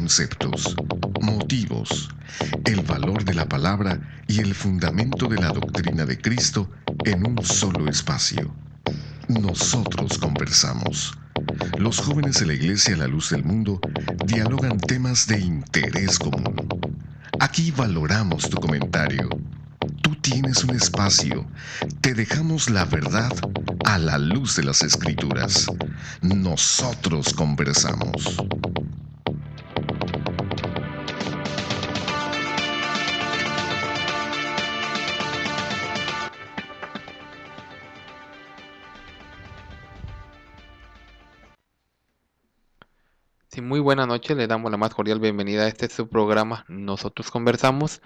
conceptos, motivos, el valor de la palabra y el fundamento de la doctrina de Cristo en un solo espacio. Nosotros conversamos. Los jóvenes de la Iglesia La Luz del Mundo dialogan temas de interés común. Aquí valoramos tu comentario. Tú tienes un espacio. Te dejamos la verdad a la luz de las Escrituras. Nosotros conversamos. Sí, muy buena noche, le damos la más cordial bienvenida a este su programa Nosotros Conversamos.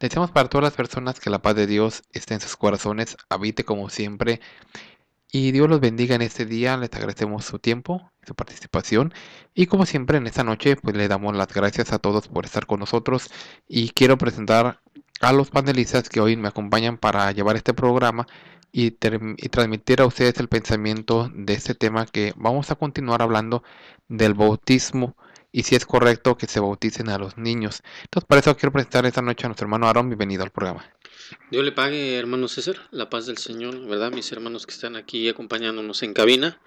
Deseamos para todas las personas que la paz de Dios esté en sus corazones, habite como siempre y Dios los bendiga en este día. Les agradecemos su tiempo, su participación y como siempre en esta noche pues le damos las gracias a todos por estar con nosotros y quiero presentar a los panelistas que hoy me acompañan para llevar este programa y transmitir a ustedes el pensamiento de este tema que vamos a continuar hablando del bautismo y si es correcto que se bauticen a los niños. Entonces, para eso quiero presentar esta noche a nuestro hermano Aarón. Bienvenido al programa. Dios le pague, hermano César, la paz del Señor, ¿verdad? Mis hermanos que están aquí acompañándonos en cabina,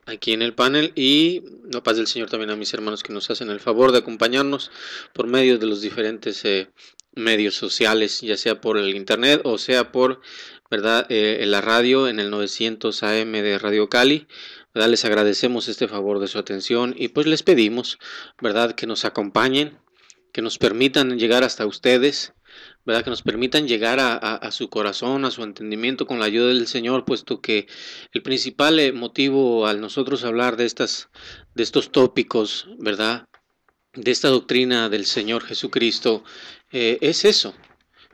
aquí en el panel, y la paz del Señor también a mis hermanos que nos hacen el favor de acompañarnos por medio de los diferentes medios sociales, ya sea por el internet o sea por, ¿verdad? En la radio, en el 900 AM de Radio Cali. ¿Verdad? Les agradecemos este favor de su atención y pues les pedimos, ¿verdad?, que nos acompañen, que nos permitan llegar hasta ustedes, ¿verdad?, que nos permitan llegar a su corazón, a su entendimiento con la ayuda del Señor, puesto que el principal motivo al nosotros hablar de estos tópicos, ¿verdad?, de esta doctrina del Señor Jesucristo, es eso,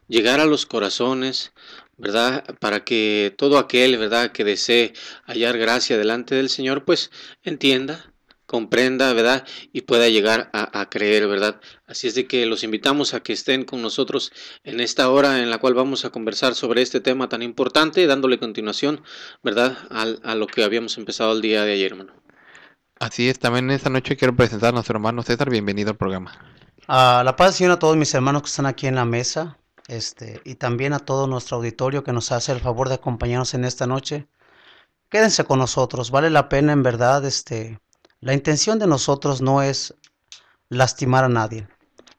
llegar a los corazones, ¿verdad?, para que todo aquel, ¿verdad?, que desee hallar gracia delante del Señor, pues entienda, comprenda, ¿verdad?, y pueda llegar a creer, ¿verdad? Así es de que los invitamos a que estén con nosotros en esta hora en la cual vamos a conversar sobre este tema tan importante, dándole continuación, ¿verdad?, a lo que habíamos empezado el día de ayer, hermano. Así es, también esta noche quiero presentar a nuestro hermano César. Bienvenido al programa. La paz del Señor a todos mis hermanos que están aquí en la mesa, y también a todo nuestro auditorio que nos hace el favor de acompañarnos en esta noche. Quédense con nosotros, vale la pena en verdad. La intención de nosotros no es lastimar a nadie,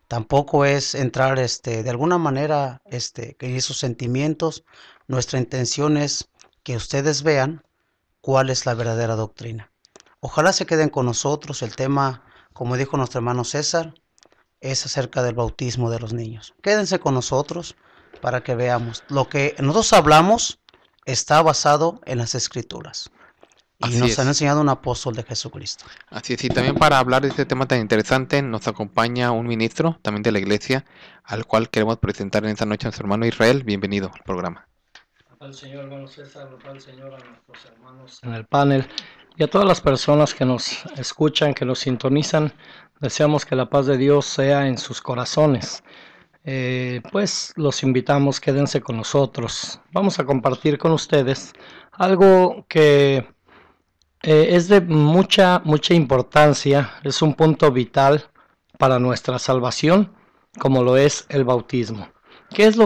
tampoco es entrar de alguna manera en sus sentimientos. Nuestra intención es que ustedes vean cuál es la verdadera doctrina. Ojalá se queden con nosotros. El tema, como dijo nuestro hermano César, es acerca del bautismo de los niños. Quédense con nosotros para que veamos. Lo que nosotros hablamos está basado en las Escrituras. Y nos han enseñado un apóstol de Jesucristo. Así es, y también para hablar de este tema tan interesante nos acompaña un ministro también de la iglesia, al cual queremos presentar en esta noche a nuestro hermano Israel. Bienvenido al programa. Al Señor, hermano César, al Señor, a nuestros hermanos en el panel y a todas las personas que nos escuchan, que nos sintonizan. Deseamos que la paz de Dios sea en sus corazones. Pues los invitamos, quédense con nosotros. Vamos a compartir con ustedes algo que es de mucha importancia, es un punto vital para nuestra salvación, como lo es el bautismo. ¿Qué es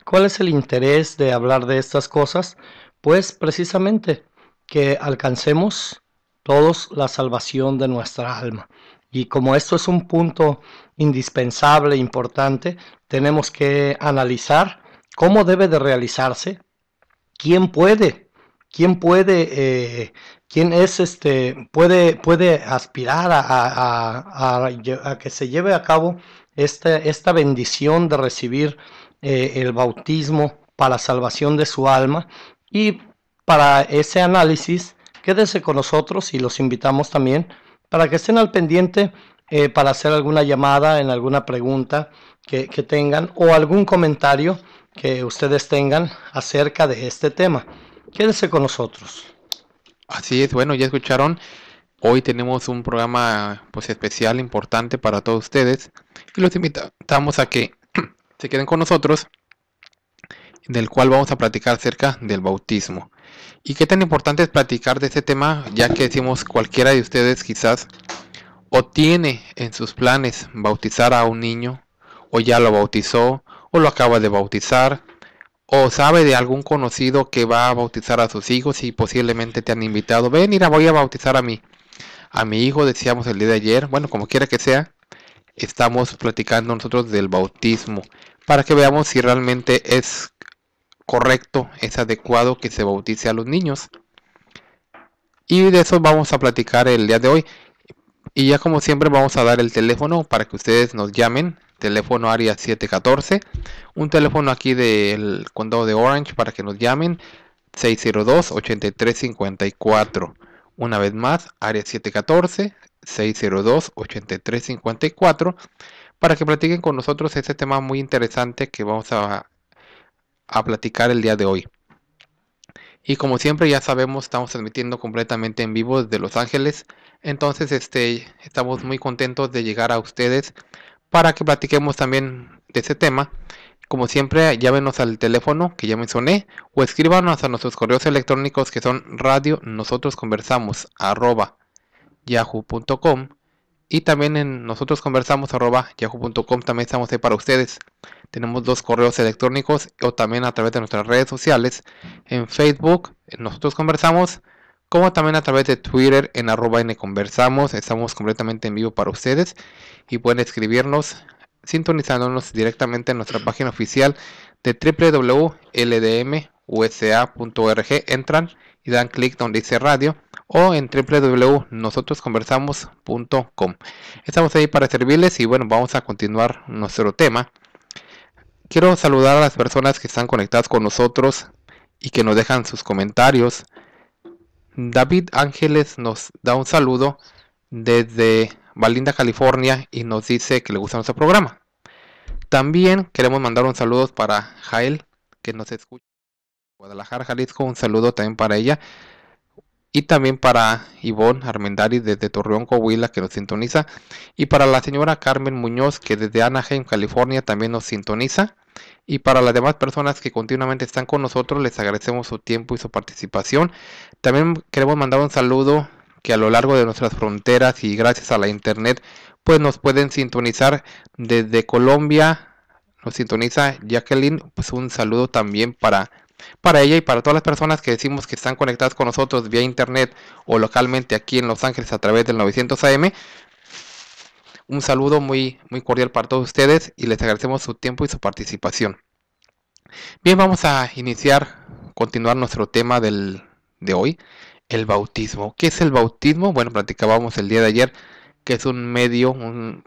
cuál es el interés de hablar de estas cosas? Pues precisamente que alcancemos todos la salvación de nuestra alma. Y como esto es un punto indispensable, importante, tenemos que analizar cómo debe de realizarse, quién puede puede aspirar a que se lleve a cabo esta bendición de recibir el bautismo para salvación de su alma. Y para ese análisis, quédese con nosotros y los invitamos también para que estén al pendiente para hacer alguna llamada en alguna pregunta que tengan o algún comentario que ustedes tengan acerca de este tema. Quédense con nosotros. Así es, bueno, ya escucharon. Hoy tenemos un programa pues especial, importante para todos ustedes. Y los invitamos a que se queden con nosotros, del cual vamos a platicar acerca del bautismo. Y qué tan importante es platicar de este tema, ya que decimos cualquiera de ustedes quizás o tiene en sus planes bautizar a un niño, o ya lo bautizó, o lo acaba de bautizar, o sabe de algún conocido que va a bautizar a sus hijos y posiblemente te han invitado, ven, mira, voy a bautizar a mi hijo, decíamos el día de ayer, bueno, como quiera que sea, estamos platicando nosotros del bautismo, para que veamos si realmente es correcto, es adecuado que se bautice a los niños. Y de eso vamos a platicar el día de hoy. Y ya como siempre vamos a dar el teléfono para que ustedes nos llamen. Teléfono área 714. Un teléfono aquí del condado de Orange para que nos llamen. 602-8354. Una vez más, área 714. 602-8354. Para que platiquen con nosotros este tema muy interesante que vamos a platicar el día de hoy. Y como siempre ya sabemos, estamos transmitiendo completamente en vivo desde Los Ángeles. Entonces estamos muy contentos de llegar a ustedes para que platiquemos también de ese tema. Como siempre, llámenos al teléfono que ya mencioné o escríbanos a nuestros correos electrónicos que son radionosotros.conversamos@yahoo.com. Y también en nosotrosconversamos@yahoo.com también estamos ahí para ustedes. Tenemos 2 correos electrónicos o también a través de nuestras redes sociales. En Facebook, en Nosotros Conversamos, como también a través de Twitter en @nconversamos. Estamos completamente en vivo para ustedes y pueden escribirnos sintonizándonos directamente en nuestra página oficial de www.ldmusa.org. Entran y dan clic donde dice radio, o en www.nosotrosconversamos.com. Estamos ahí para servirles y bueno, vamos a continuar nuestro tema. Quiero saludar a las personas que están conectadas con nosotros y que nos dejan sus comentarios. David Ángeles nos da un saludo desde Valinda, California, y nos dice que le gusta nuestro programa. También queremos mandar un saludo para Jael, que nos escucha en Guadalajara, Jalisco. Un saludo también para ella. Y también para Ivonne Armendariz desde Torreón, Coahuila, que nos sintoniza. Y para la señora Carmen Muñoz, que desde Anaheim, California, también nos sintoniza. Y para las demás personas que continuamente están con nosotros, les agradecemos su tiempo y su participación. También queremos mandar un saludo que a lo largo de nuestras fronteras y gracias a la internet, pues nos pueden sintonizar desde Colombia. Nos sintoniza Jacqueline, pues un saludo también para ella y para todas las personas que decimos que están conectadas con nosotros vía internet o localmente aquí en Los Ángeles a través del 900 AM. Un saludo muy, muy cordial para todos ustedes y les agradecemos su tiempo y su participación. Bien, vamos a continuar nuestro tema de hoy, el bautismo. ¿Qué es el bautismo? Bueno, platicábamos el día de ayer que es un medio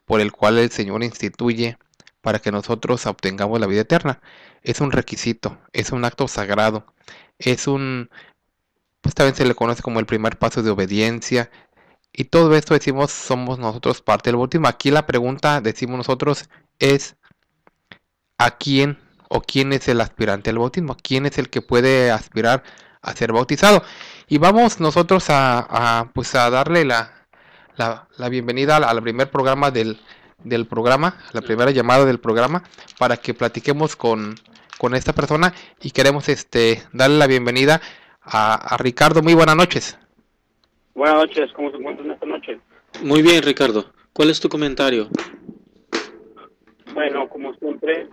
por el cual el Señor instituye para que nosotros obtengamos la vida eterna. Es un requisito, es un acto sagrado, pues también se le conoce como el primer paso de obediencia. Y todo esto decimos, somos nosotros parte del bautismo. Aquí la pregunta, decimos nosotros, es ¿a quién o quién es el aspirante al bautismo? ¿Quién es el que puede aspirar a ser bautizado? Y vamos nosotros a darle la bienvenida al primer programa del programa, la primera llamada del programa, para que platiquemos con esta persona. Y queremos darle la bienvenida a Ricardo. Muy buenas noches. Buenas noches, ¿cómo se encuentran esta noche? Muy bien, Ricardo. ¿Cuál es tu comentario? Bueno, como siempre,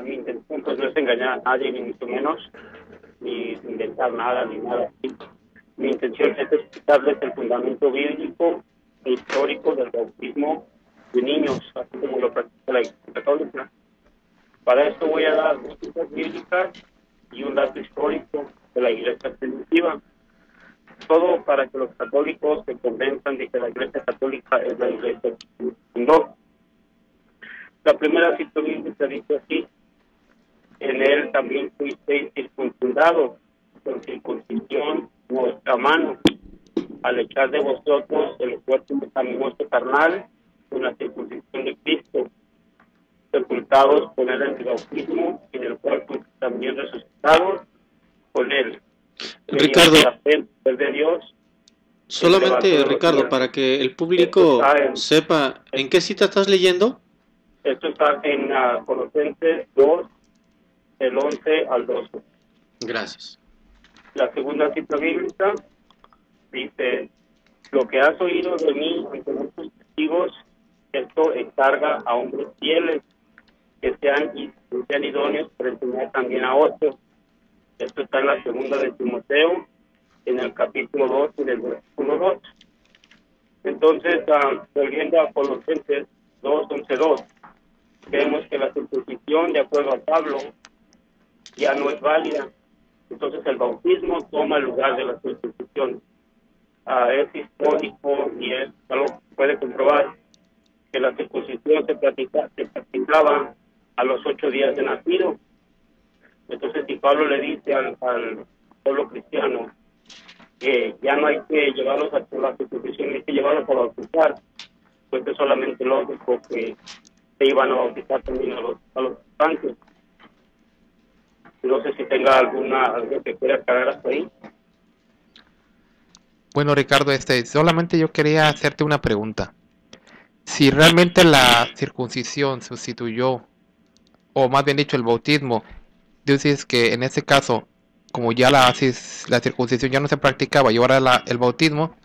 mi intención pues no es engañar a nadie, ni mucho menos, ni inventar nada, ni nada así. Mi intención es explicarles el fundamento bíblico e histórico del bautismo de niños, así como lo practica la Iglesia Católica. Para esto voy a dar dos citas bíblicas y un dato histórico de la Iglesia primitiva. Todo para que los católicos se convenzan de que la Iglesia Católica es la Iglesia que fundó. La primera cita bíblica dice así: en él también fuisteis circuncidados con circuncisión nuestra mano, al echar de vosotros el cuerpo pecaminoso carnal con la circuncisión de Cristo, sepultados con él en el bautismo, en el cuerpo también resucitados con él. Ricardo, de Dios, solamente Ricardo, para que el público sepa, ¿en qué cita estás leyendo? Esto está en Colosenses 2, del 11 al 12. Gracias. La segunda cita bíblica dice: lo que has oído de mí entre muchos testigos, esto encarga a hombres fieles que sean idóneos para enseñar también a otros. Esto está en la segunda de Timoteo, en el capítulo 2 y del versículo 2. Entonces, volviendo a Colosenses 2:11-2, vemos que la circuncisión, de acuerdo a Pablo, ya no es válida. Entonces el bautismo toma el lugar de la circuncisión. Es histórico y es algo que puede comprobar que la circuncisión se practicaba a los 8 días de nacido. Entonces, si Pablo le dice al pueblo cristiano que ya no hay que llevarlos a la circuncisión, hay que llevarlos a bautizar, pues es solamente lógico que se iban a bautizar también a los infantes. No sé si tenga algo que quiera aclarar hasta ahí. Bueno, Ricardo, solamente yo quería hacerte una pregunta. Si realmente la circuncisión sustituyó, o más bien dicho, el bautismo, dices que en ese caso, como ya la circuncisión ya no se practicaba y ahora el bautismo,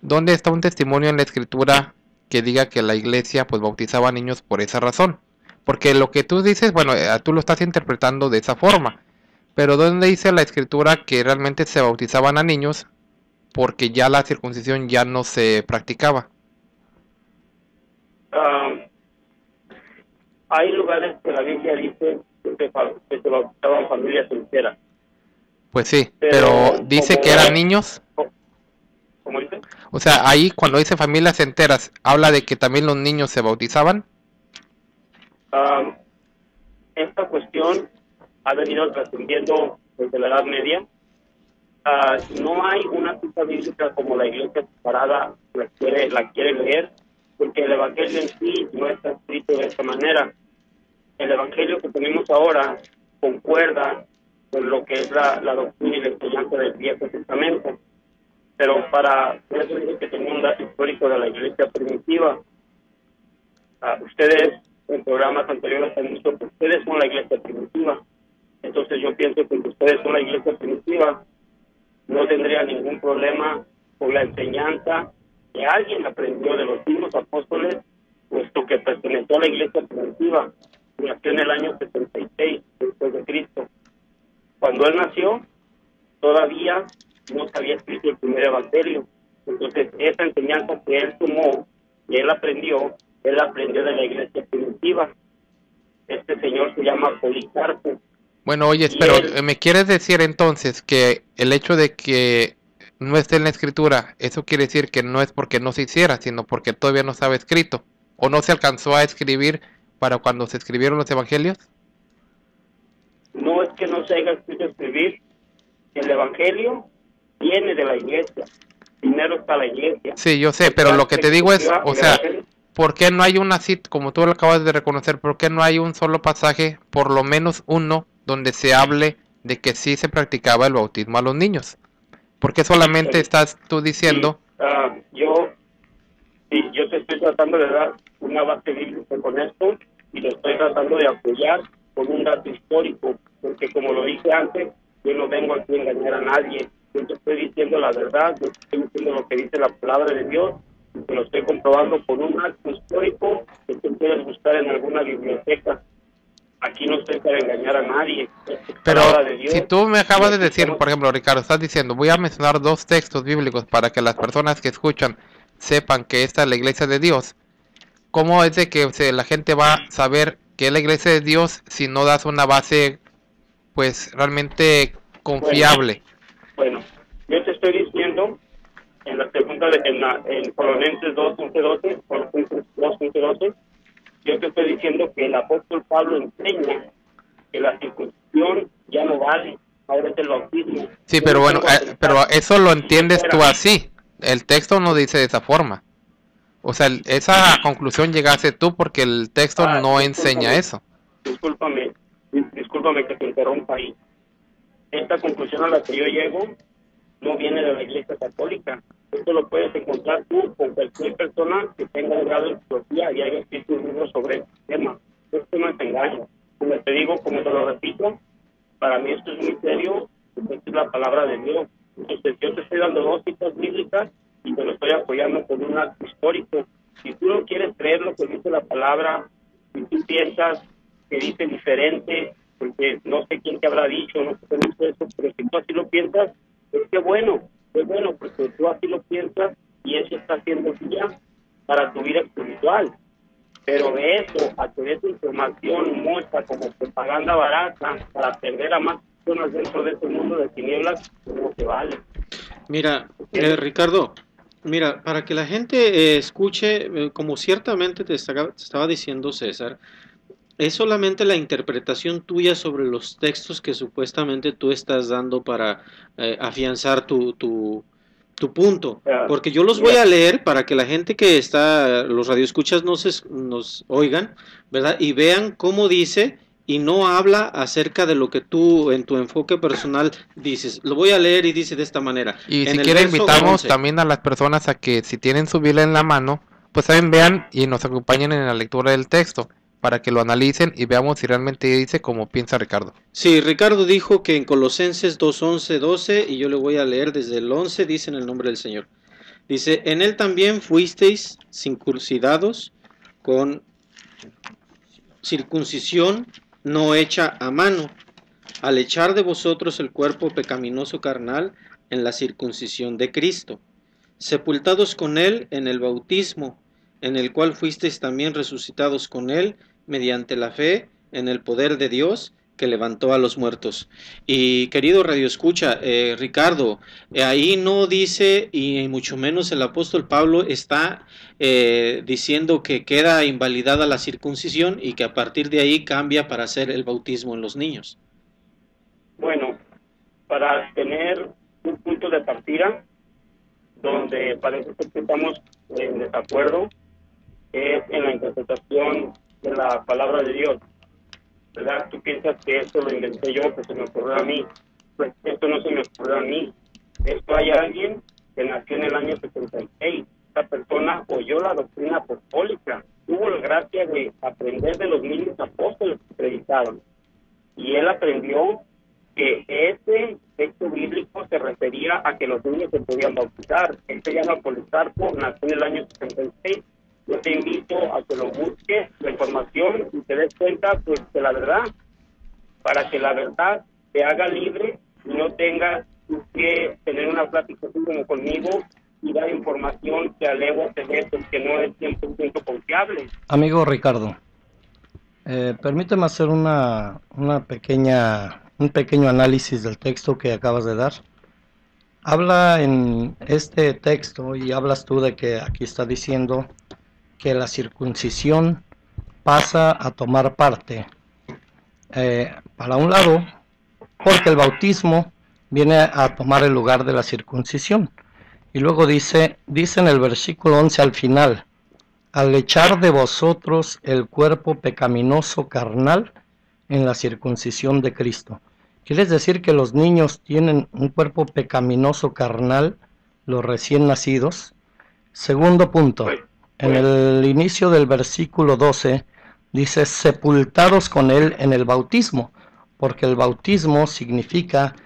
¿dónde está un testimonio en la Escritura que diga que la iglesia pues bautizaba a niños por esa razón? Porque lo que tú dices, bueno, tú lo estás interpretando de esa forma, pero ¿dónde dice la Escritura que realmente se bautizaban a niños porque ya la circuncisión ya no se practicaba? Hay lugares que la Biblia dice que se bautizaban familias enteras. Pues sí, pero dice que eran niños. ¿Cómo dice? O sea, ahí cuando dice familias enteras, ¿habla de que también los niños se bautizaban? Esta cuestión ha venido trascendiendo desde la Edad Media. No hay una cita bíblica como la Iglesia separada la quiere leer, porque el Evangelio en sí no está escrito de esta manera. El Evangelio que tenemos ahora concuerda con lo que es la doctrina y la enseñanza del Viejo Testamento. Pero por eso digo que tengo un dato histórico de la Iglesia primitiva. Ustedes, en programas anteriores han dicho que ustedes son la Iglesia primitiva. Entonces yo pienso que ustedes son la Iglesia primitiva, no tendría ningún problema con la enseñanza que alguien aprendió de los mismos apóstoles, puesto que perteneció a la Iglesia primitiva. Nació en el año 76 después de Cristo. Cuando él nació, todavía no se había escrito el primer evangelio. Entonces, esa enseñanza que él tomó, que él aprendió de la Iglesia primitiva. Este señor se llama Policarpo. Bueno, oye, pero ¿me quieres decir entonces que el hecho de que no esté en la Escritura, eso quiere decir que no es porque no se hiciera, sino porque todavía no estaba escrito, o no se alcanzó a escribir para cuando se escribieron los evangelios? No es que no se haya escrito escribir. El evangelio viene de la Iglesia. Primero está la Iglesia. Sí, yo sé, pero lo que te digo es, o sea, ¿por qué no hay una cita, como tú lo acabas de reconocer, por qué no hay un solo pasaje, por lo menos uno, donde se hable de que sí se practicaba el bautismo a los niños? ¿Por qué solamente estás tú diciendo? Yo te estoy tratando de dar una base bíblica con esto y lo estoy tratando de apoyar con un dato histórico, porque como lo dije antes, yo no vengo aquí a engañar a nadie. Yo te estoy diciendo la verdad, yo te estoy diciendo lo que dice la palabra de Dios, y lo estoy comprobando con un acto histórico que tú puedes buscar en alguna biblioteca. Aquí no estoy para engañar a nadie. Pero si tú me acabas de decir, por ejemplo, Ricardo, estás diciendo, voy a mencionar 2 textos bíblicos para que las personas que escuchan sepan que esta es la iglesia de Dios. ¿Cómo es de que la gente va a saber que es la iglesia de Dios si no das una base, pues, realmente confiable? Bueno, yo te estoy diciendo en la segunda, en Colosenses 2:12, yo te estoy diciendo que el apóstol Pablo enseña que la circuncisión ya no vale, ahora es el bautismo. Sí, pero bueno, pero eso lo entiendes tú así. El texto no dice de esa forma. O sea, esa conclusión llegaste tú porque el texto no enseña eso. Discúlpame que te interrumpa ahí. Esta conclusión a la que yo llego no viene de la Iglesia Católica. Esto lo puedes encontrar tú con cualquier persona que tenga un grado de filosofía y haya escrito un libro sobre este tema. Esto no es engaño. Como te digo, como te lo repito, para mí esto es muy serio, porque es la palabra de Dios. Entonces yo te estoy dando 2 citas bíblicas y te lo estoy apoyando con un acto histórico. Si leer lo que dice la palabra, si tú piensas que dice diferente, porque no sé quién te habrá dicho, no sé cómo es eso, pero si tú así lo piensas, es que bueno, porque tú así lo piensas y eso está haciendo guía para tu vida espiritual. Pero de eso, a que esa información muestra como propaganda barata para perder a más personas dentro de este mundo de tinieblas, no se vale. Mira, Ricardo, mira, para que la gente escuche, como ciertamente te estaba diciendo César, es solamente la interpretación tuya sobre los textos que supuestamente tú estás dando para afianzar tu punto, porque yo los voy a leer para que la gente que está, los radioescuchas nos oigan, ¿verdad? Y vean cómo dice y no habla acerca de lo que tú en tu enfoque personal dices. Lo voy a leer y dice de esta manera. Y si quieren invitamos también a las personas a que si tienen su Biblia en la mano, pues también vean y nos acompañen en la lectura del texto, para que lo analicen y veamos si realmente dice como piensa Ricardo. Sí, Ricardo dijo que en Colosenses 2:11, 12, y yo le voy a leer desde el 11, dice en el nombre del Señor. Dice, en él también fuisteis circuncidados con circuncisión no hecha a mano, al echar de vosotros el cuerpo pecaminoso carnal en la circuncisión de Cristo, sepultados con él en el bautismo, en el cual fuisteis también resucitados con él mediante la fe en el poder de Dios que levantó a los muertos. Y querido Radio Escucha, Ricardo, ahí no dice, y mucho menos el apóstol Pablo está diciendo que queda invalidada la circuncisión y que a partir de ahí cambia para hacer el bautismo en los niños. Bueno, para tener un punto de partida, donde parece que estamos en desacuerdo, es en la interpretación de la palabra de Dios, ¿verdad? Tú piensas que esto lo inventé yo, que se me ocurrió a mí. Pues esto no se me ocurrió a mí. Esto hay alguien que nació en el año 76. Esta persona oyó la doctrina apostólica, tuvo la gracia de aprender de los mismos apóstoles que predicaban. Y él aprendió que ese texto bíblico se refería a que los niños se podían bautizar. Él se llama Policarpo, nació en el año 76. Yo te invito a que lo busques, la información, y te des cuenta pues de la verdad, para que la verdad te haga libre y no tengas que tener una plática así como conmigo y dar información que alego te ve que no es 100% confiable. Amigo Ricardo, permíteme hacer un pequeño análisis del texto que acabas de dar. Habla en este texto y hablas tú de que aquí está diciendo que la circuncisión pasa a tomar parte para un lado, porque el bautismo viene a tomar el lugar de la circuncisión. Y luego dice en el versículo 11 al final, al echar de vosotros el cuerpo pecaminoso carnal en la circuncisión de Cristo. ¿Quiere decir que los niños tienen un cuerpo pecaminoso carnal, los recién nacidos? Segundo punto, en el inicio del versículo 12, dice sepultados con él en el bautismo, porque el bautismo significa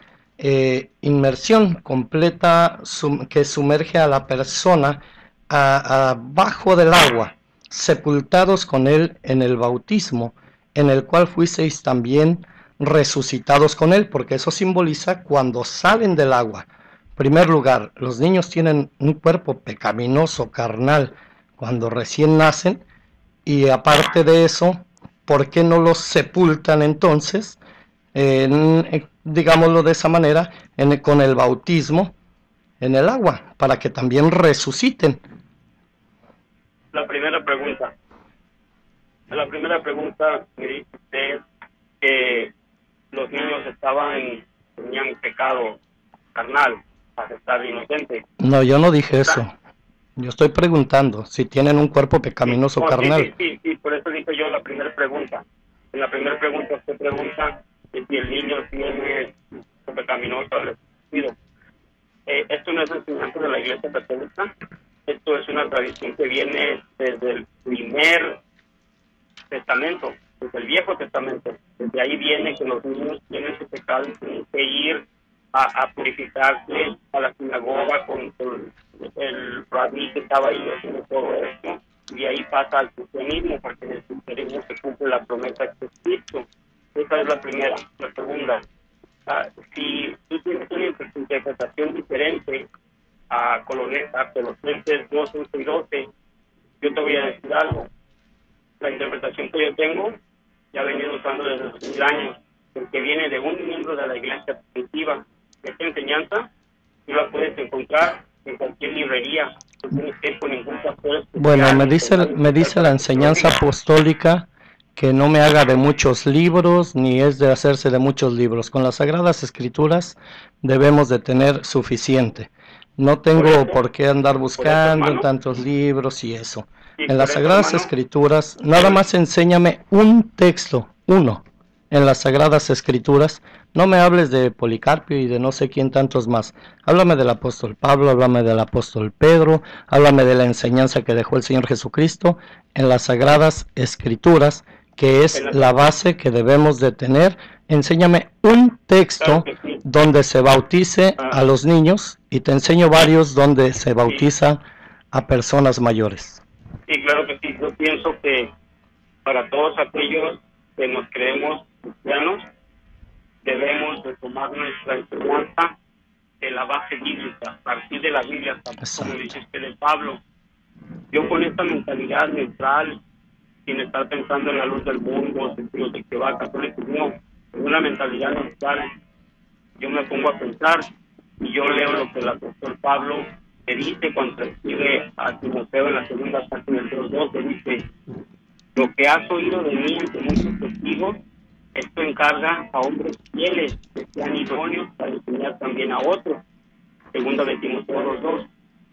inmersión completa que sumerge a la persona abajo del agua, sepultados con él en el bautismo, en el cual fuisteis también resucitados con él, porque eso simboliza cuando salen del agua. En primer lugar, los niños tienen un cuerpo pecaminoso, carnal, cuando recién nacen, y aparte de eso, ¿por qué no los sepultan entonces, digámoslo de esa manera, con el bautismo en el agua, para que también resuciten? La primera pregunta me dice usted que los niños tenían pecado carnal, para estar inocentes. No, yo no dije eso. Yo estoy preguntando si tienen un cuerpo pecaminoso carnal. Sí, por eso dije yo la primera pregunta. En la primera pregunta usted pregunta si el niño tiene un pecaminoso recibido. Esto no es enseñanza de la Iglesia Católica. Esto es una tradición que viene desde el primer testamento, desde el Viejo Testamento. Desde ahí viene que los niños tienen su pecado y tienen que ir a purificarse a la sinagoga con el rabí que estaba ahí haciendo todo esto, y ahí pasa al cristianismo, porque en el cristianismo se cumple la promesa de Cristo. Esa es la primera. La segunda, si tú tienes una interpretación diferente a Colosenses 2, 11 y 12, yo te voy a decir algo. La interpretación que yo tengo, ya he venido usando desde los 1000 años, porque viene de un miembro de la iglesia primitiva. Esta enseñanza tú la puedes encontrar en cualquier librería. No tienes que ir con ningún pastor especial. Bueno, me dice la enseñanza apostólica que no me haga de muchos libros, ni es de hacerse de muchos libros. Con las Sagradas Escrituras debemos de tener suficiente. No tengo por qué andar buscando en tantos libros y eso. En las Sagradas Escrituras, nada más enséñame un texto, uno, en las Sagradas Escrituras. No me hables de Policarpio y de no sé quién tantos más. Háblame del apóstol Pablo, háblame del apóstol Pedro, háblame de la enseñanza que dejó el Señor Jesucristo en las Sagradas Escrituras, que es la base que debemos de tener. Enséñame un texto donde se bautice a los niños y te enseño varios donde se bautiza a personas mayores. Sí, claro que sí. Yo pienso que para todos aquellos que nos creemos cristianos, debemos de tomar nuestra enseñanza de la base bíblica, a partir de la Biblia, como dice usted de Pablo. Yo con esta mentalidad neutral, sin estar pensando en la luz del mundo, sentidos de que va católico, no, con una mentalidad neutral, yo me pongo a pensar y yo leo lo que el apóstol Pablo le dice cuando escribe a Timoteo en la segunda parte del 2:12, dice: lo que has oído de mí ante muchos testigos, esto encarga a hombres fieles que sean idóneos para enseñar también a otros. Segunda de Timoteo 2:2.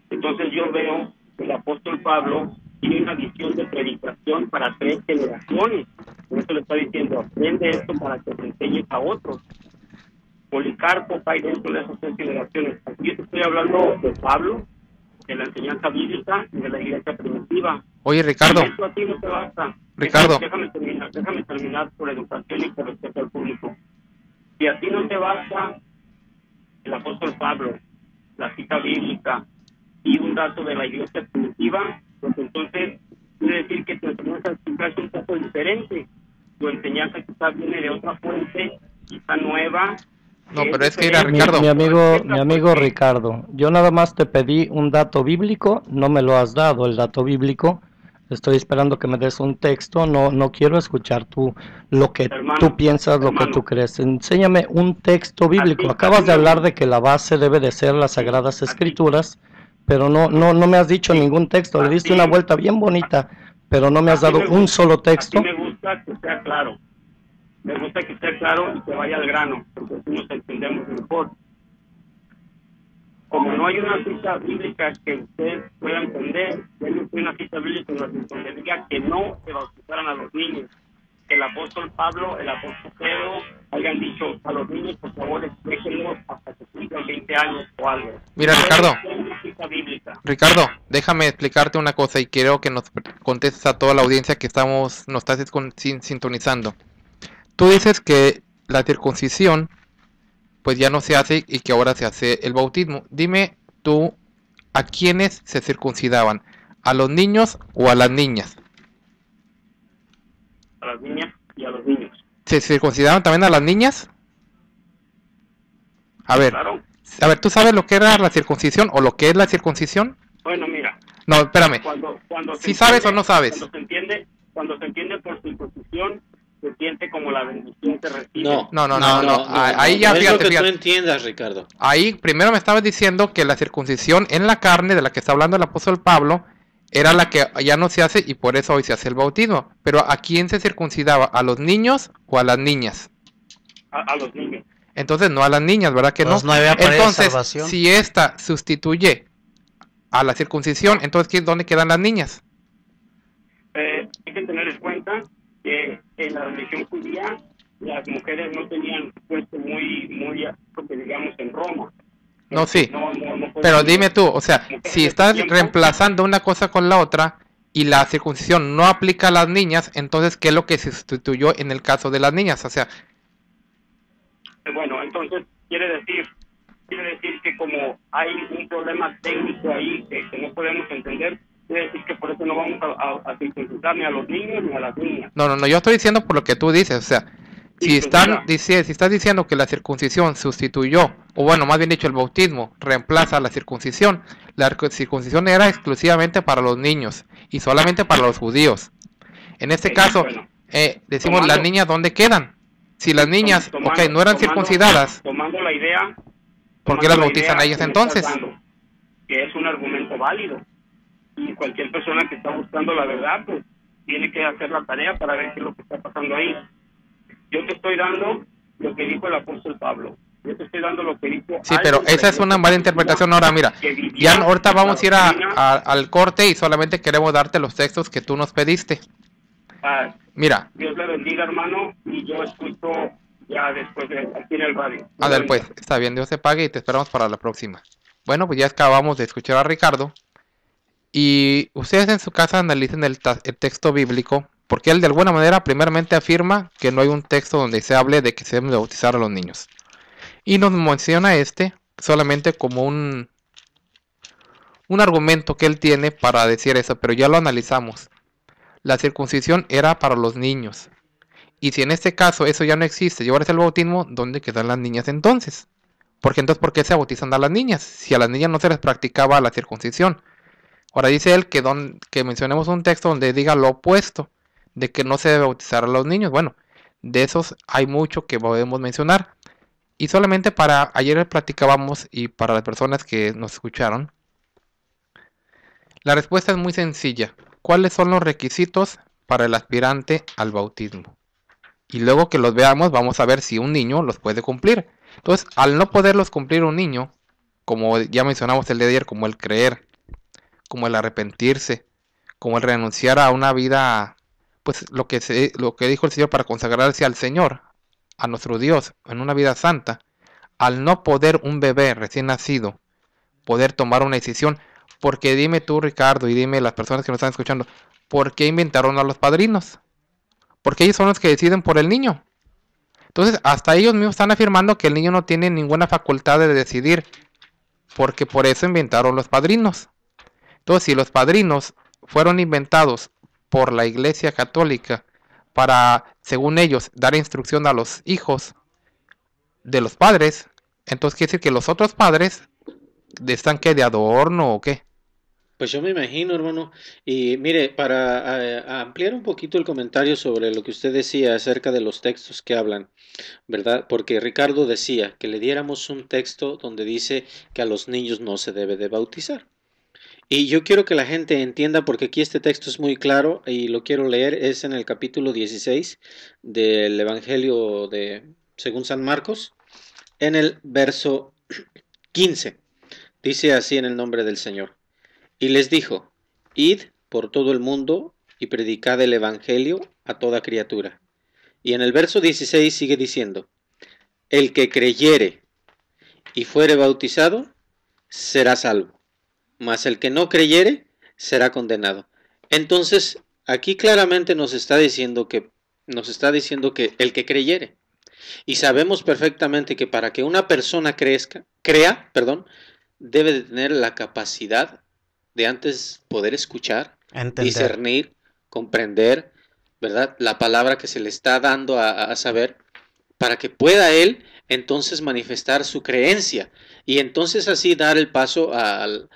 Entonces yo veo que el apóstol Pablo tiene una visión de predicación para 3 generaciones. Por eso le está diciendo: aprende esto para que te enseñes a otros. Policarpo cae dentro de esas 3 generaciones. Aquí yo te estoy hablando de Pablo, de la enseñanza bíblica y de la iglesia primitiva. Oye, Ricardo. Y esto a ti no te basta. Ricardo. Déjame terminar por educación y por respeto al público. Si a ti no te basta el apóstol Pablo, la cita bíblica y un dato de la iglesia primitiva, pues entonces quiere decir que tu enseñanza es un poco diferente. Tu enseñanza quizás viene de otra fuente, quizá nueva. No, pero es que era Ricardo. Mi amigo Ricardo, yo nada más te pedí un dato bíblico, no me lo has dado el dato bíblico. Estoy esperando que me des un texto, no quiero escuchar lo que tú piensas, lo que tú crees. Enséñame un texto bíblico. Acabas de hablar de que la base debe de ser las Sagradas Escrituras, pero no me has dicho ningún texto. Le diste una vuelta bien bonita, pero no me has dado un solo texto. A mí me gusta que sea claro. Me gusta que esté claro y que vaya al grano, porque así nos entendemos mejor. Como no hay una cita bíblica que usted pueda entender, denle una cita bíblica donde diga que no se bautizaran a los niños. Que el apóstol Pablo, el apóstol Pedro hayan dicho a los niños: por favor, déjenlos hasta que cumplan 20 años o algo. Mira, Ricardo, déjame explicarte una cosa y quiero que nos contestes a toda la audiencia que nos estás sintonizando. Tú dices que la circuncisión pues ya no se hace y que ahora se hace el bautismo. Dime tú, ¿a quiénes se circuncidaban? ¿A los niños o a las niñas? A las niñas y a los niños. ¿Se circuncidaban también a las niñas? A ver, claro. ¿tú sabes lo que era la circuncisión o lo que es la circuncisión? Bueno, mira. No, espérame. ¿Sí sabes o no sabes? Cuando se entiende por circuncisión, se siente como la bendición que recibe. No. Ahí ya fíjate. Tú entiendas, Ricardo. Ahí primero me estabas diciendo que la circuncisión en la carne, de la que está hablando el apóstol Pablo, era la que ya no se hace y por eso hoy se hace el bautismo. Pero ¿a quién se circuncidaba? ¿A los niños o a las niñas? A los niños. Entonces no a las niñas, ¿verdad que pues no? Entonces, si esta sustituye a la circuncisión, entonces ¿dónde quedan las niñas? Hay que tener en cuenta que en la religión judía las mujeres no tenían puesto muy porque digamos en Roma. No, sí. Pero dime tú, o sea, si estás reemplazando una cosa con la otra y la circuncisión no aplica a las niñas, entonces ¿qué es lo que se sustituyó en el caso de las niñas? O sea, bueno, entonces quiere decir que como hay un problema técnico ahí que no podemos entender, quiere decir que por eso no vamos a circuncidar ni a los niños ni a las niñas. No, yo estoy diciendo por lo que tú dices, o sea, si estás diciendo que la circuncisión sustituyó, o bueno, más bien dicho, el bautismo reemplaza la circuncisión era exclusivamente para los niños y solamente para los judíos. En este caso, decimos, las niñas, ¿dónde quedan? Si las niñas, no eran circuncidadas, tomando la idea, ¿por qué las bautizan a ellas entonces? Que es un argumento válido. Y cualquier persona que está buscando la verdad, pues tiene que hacer la tarea para ver qué es lo que está pasando ahí. Yo te estoy dando lo que dijo el apóstol Pablo. Yo te estoy dando lo que dijo... Sí, pero esa es una mala interpretación. Ahora, mira, ya ahorita vamos a ir al corte y solamente queremos darte los textos que tú nos pediste. Mira. Dios le bendiga, hermano, y yo escucho ya después aquí en el radio. A ver, pues, está bien, Dios te pague y te esperamos para la próxima. Bueno, pues ya acabamos de escuchar a Ricardo. Y ustedes en su casa analicen el texto bíblico, porque él de alguna manera primeramente afirma que no hay un texto donde se hable de que se deben bautizar a los niños. Y nos menciona solamente como un argumento que él tiene para decir eso, pero ya lo analizamos. La circuncisión era para los niños. Y si en este caso eso ya no existe, y ahora es el bautismo, ¿dónde quedan las niñas entonces? Porque entonces, ¿por qué se bautizan a las niñas? Si a las niñas no se les practicaba la circuncisión. Ahora dice él que mencionemos un texto donde diga lo opuesto, de que no se debe bautizar a los niños. Bueno, de esos hay mucho que podemos mencionar. Y solamente ayer platicábamos, y para las personas que nos escucharon, la respuesta es muy sencilla. ¿Cuáles son los requisitos para el aspirante al bautismo? Y luego que los veamos, vamos a ver si un niño los puede cumplir. Entonces, al no poderlos cumplir un niño, como ya mencionamos el día de ayer, como el creer, como el arrepentirse, como el renunciar a una vida, pues lo que dijo el Señor, para consagrarse al Señor, a nuestro Dios, en una vida santa, al no poder un bebé recién nacido poder tomar una decisión, porque dime tú, Ricardo, y dime las personas que nos están escuchando, ¿por qué inventaron a los padrinos? Porque ellos son los que deciden por el niño. Entonces, hasta ellos mismos están afirmando que el niño no tiene ninguna facultad de decidir, porque por eso inventaron los padrinos. Entonces, si los padrinos fueron inventados por la Iglesia Católica para, según ellos, dar instrucción a los hijos de los padres, entonces quiere decir que los otros padres están ¿qué? ¿De adorno o qué? Pues yo me imagino, hermano. Y mire, para ampliar un poquito el comentario sobre lo que usted decía acerca de los textos que hablan, ¿verdad? Porque Ricardo decía que le diéramos un texto donde dice que a los niños no se debe de bautizar. Y yo quiero que la gente entienda, porque aquí este texto es muy claro y lo quiero leer, es en el capítulo 16 del Evangelio según San Marcos, en el verso 15. Dice así en el nombre del Señor. Y les dijo, id por todo el mundo y predicad el Evangelio a toda criatura. Y en el verso 16 sigue diciendo, el que creyere y fuere bautizado, será salvo. Mas el que no creyere, será condenado. Entonces, aquí claramente nos está diciendo que el que creyere. Y sabemos perfectamente que para que una persona crea, debe de tener la capacidad de antes poder escuchar, discernir, comprender, ¿verdad? La palabra que se le está dando a saber, para que pueda él entonces manifestar su creencia y entonces así dar el paso al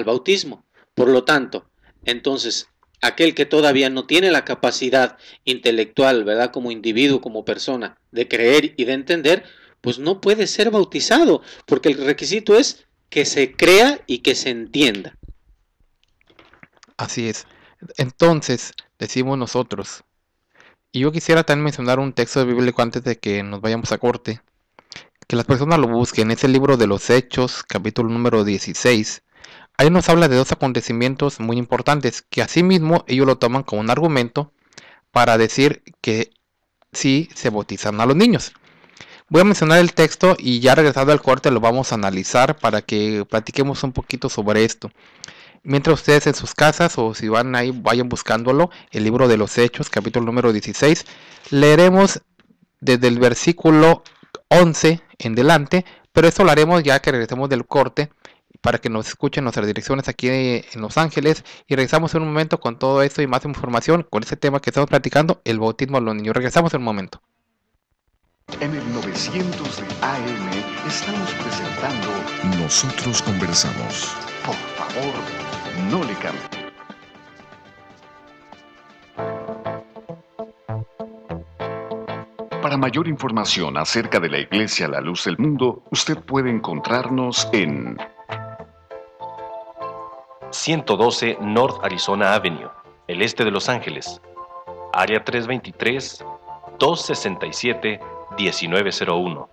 bautismo. Por lo tanto, entonces, aquel que todavía no tiene la capacidad intelectual, ¿verdad? Como individuo, como persona, de creer y de entender, pues no puede ser bautizado, porque el requisito es que se crea y que se entienda. Así es. Entonces, decimos nosotros, y yo quisiera también mencionar un texto bíblico antes de que nos vayamos a corte, que las personas lo busquen. Es el libro de los Hechos, capítulo número 16. Ahí nos habla de dos acontecimientos muy importantes, que asimismo ellos lo toman como un argumento para decir que sí se bautizan a los niños. Voy a mencionar el texto y ya regresado al corte lo vamos a analizar para que platiquemos un poquito sobre esto. Mientras ustedes en sus casas o si van ahí vayan buscándolo, el libro de los Hechos, capítulo número 16, leeremos desde el versículo 11 en delante, pero esto lo haremos ya que regresemos del corte, para que nos escuchen nuestras direcciones aquí en Los Ángeles. Y regresamos en un momento con todo esto y más información con este tema que estamos platicando, el bautismo a los niños. Regresamos en un momento. En el 900 de AM estamos presentando Nosotros Conversamos. Por favor, no le cambie. Para mayor información acerca de la Iglesia La Luz del Mundo, usted puede encontrarnos en 112 North Arizona Avenue, el este de Los Ángeles, área 323-267-1901.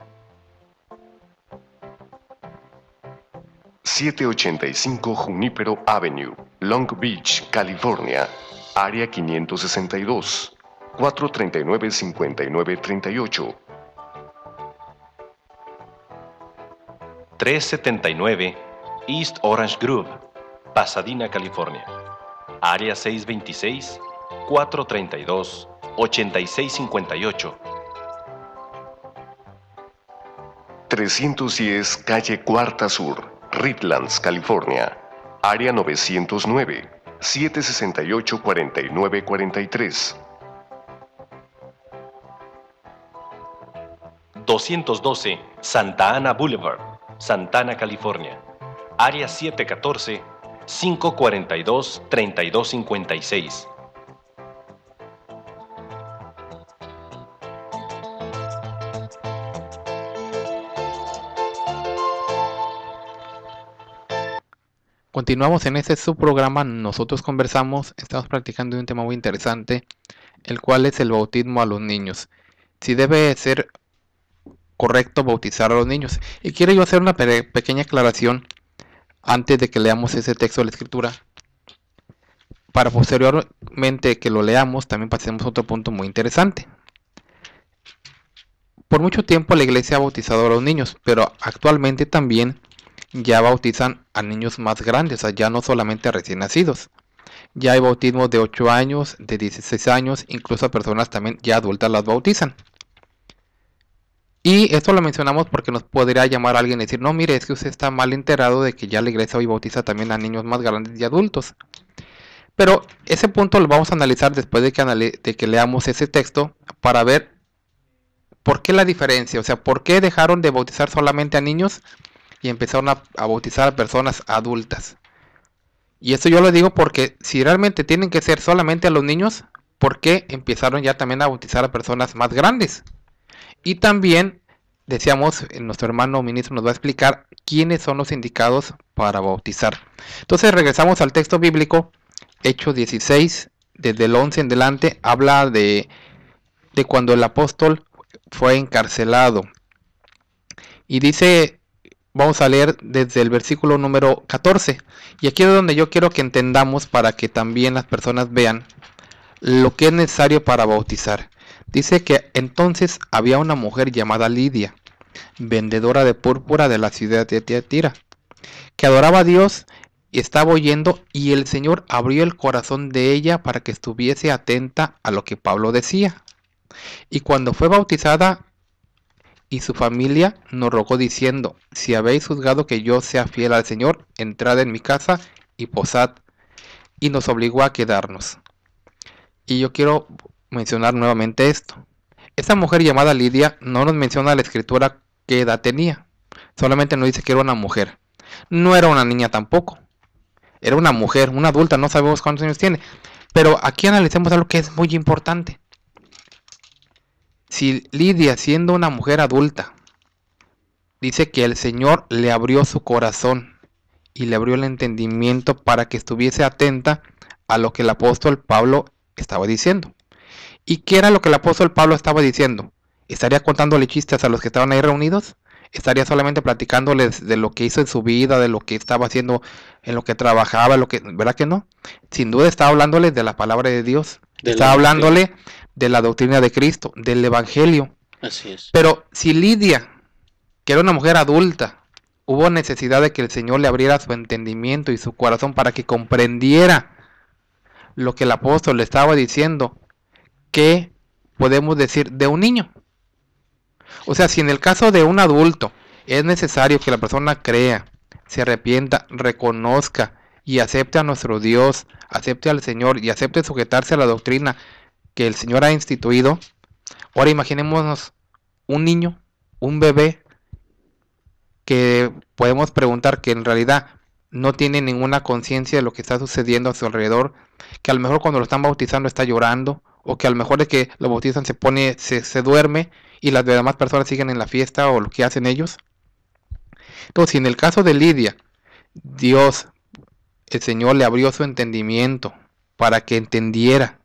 785 Junipero Avenue, Long Beach, California, área 562, 439-5938. 379 East Orange Grove, Pasadena, California, área 626-432-8658. 310 Calle Cuarta Sur, Redlands, California, área 909, 768-4943. 212 Santa Ana Boulevard, Santana, California, área 714-542-3256. 'Continuamos en este subprograma Nosotros Conversamos. Estamos practicando un tema muy interesante, el cual es el bautismo a los niños. Si debe ser correcto bautizar a los niños. Y quiero yo hacer una pequeña aclaración antes de que leamos ese texto de la Escritura, para posteriormente que lo leamos también pasemos a otro punto muy interesante. Por mucho tiempo la iglesia ha bautizado a los niños, pero actualmente también ya bautizan a niños más grandes, o sea, ya no solamente a recién nacidos. Ya hay bautismos de 8 años, de 16 años, incluso a personas también ya adultas las bautizan. Y esto lo mencionamos porque nos podría llamar a alguien y decir, no, mire, es que usted está mal enterado de que ya la iglesia hoy bautiza también a niños más grandes y adultos. Pero ese punto lo vamos a analizar después de que leamos ese texto para ver por qué la diferencia, o sea, por qué dejaron de bautizar solamente a niños y empezaron a bautizar a personas adultas. Y esto yo lo digo porque si realmente tienen que ser solamente a los niños, ¿por qué empezaron ya también a bautizar a personas más grandes? Y también, decíamos, nuestro hermano ministro nos va a explicar quiénes son los indicados para bautizar. Entonces regresamos al texto bíblico, Hechos 16, desde el 11 en adelante, habla de cuando el apóstol fue encarcelado. Y dice, vamos a leer desde el versículo número 14. Y aquí es donde yo quiero que entendamos para que también las personas vean lo que es necesario para bautizar. Dice que entonces había una mujer llamada Lidia, vendedora de púrpura de la ciudad de Tiatira, que adoraba a Dios y estaba oyendo, y el Señor abrió el corazón de ella para que estuviese atenta a lo que Pablo decía. Y cuando fue bautizada y su familia, nos rogó diciendo, si habéis juzgado que yo sea fiel al Señor, entrad en mi casa y posad. Y nos obligó a quedarnos. Y yo quiero mencionar nuevamente esto. Esta mujer llamada Lidia no nos menciona la escritura qué edad tenía. Solamente nos dice que era una mujer. No era una niña tampoco. Era una mujer, una adulta, no sabemos cuántos años tiene. Pero aquí analicemos algo que es muy importante. Si Lidia, siendo una mujer adulta, dice que el Señor le abrió su corazón y le abrió el entendimiento para que estuviese atenta a lo que el apóstol Pablo estaba diciendo. ¿Y qué era lo que el apóstol Pablo estaba diciendo? ¿Estaría contándole chistes a los que estaban ahí reunidos? ¿Estaría solamente platicándoles de lo que hizo en su vida, de lo que estaba haciendo, en lo que trabajaba, ¿verdad que no? Sin duda estaba hablándoles de la palabra de Dios. Estaba hablándole de la doctrina de Cristo, del evangelio. Así es. Pero si Lidia, que era una mujer adulta, hubo necesidad de que el Señor le abriera su entendimiento y su corazón para que comprendiera lo que el apóstol le estaba diciendo, ¿qué podemos decir de un niño? O sea, si en el caso de un adulto es necesario que la persona crea, se arrepienta, reconozca y acepte a nuestro Dios, acepte al Señor y acepte sujetarse a la doctrina que el Señor ha instituido. Ahora imaginémonos un niño, un bebé, que podemos preguntar que en realidad no tiene ninguna conciencia de lo que está sucediendo a su alrededor, que a lo mejor cuando lo están bautizando está llorando, o que a lo mejor es que lo bautizan se duerme y las demás personas siguen en la fiesta o lo que hacen ellos. Entonces, si en el caso de Lidia, Dios, el Señor le abrió su entendimiento para que entendiera.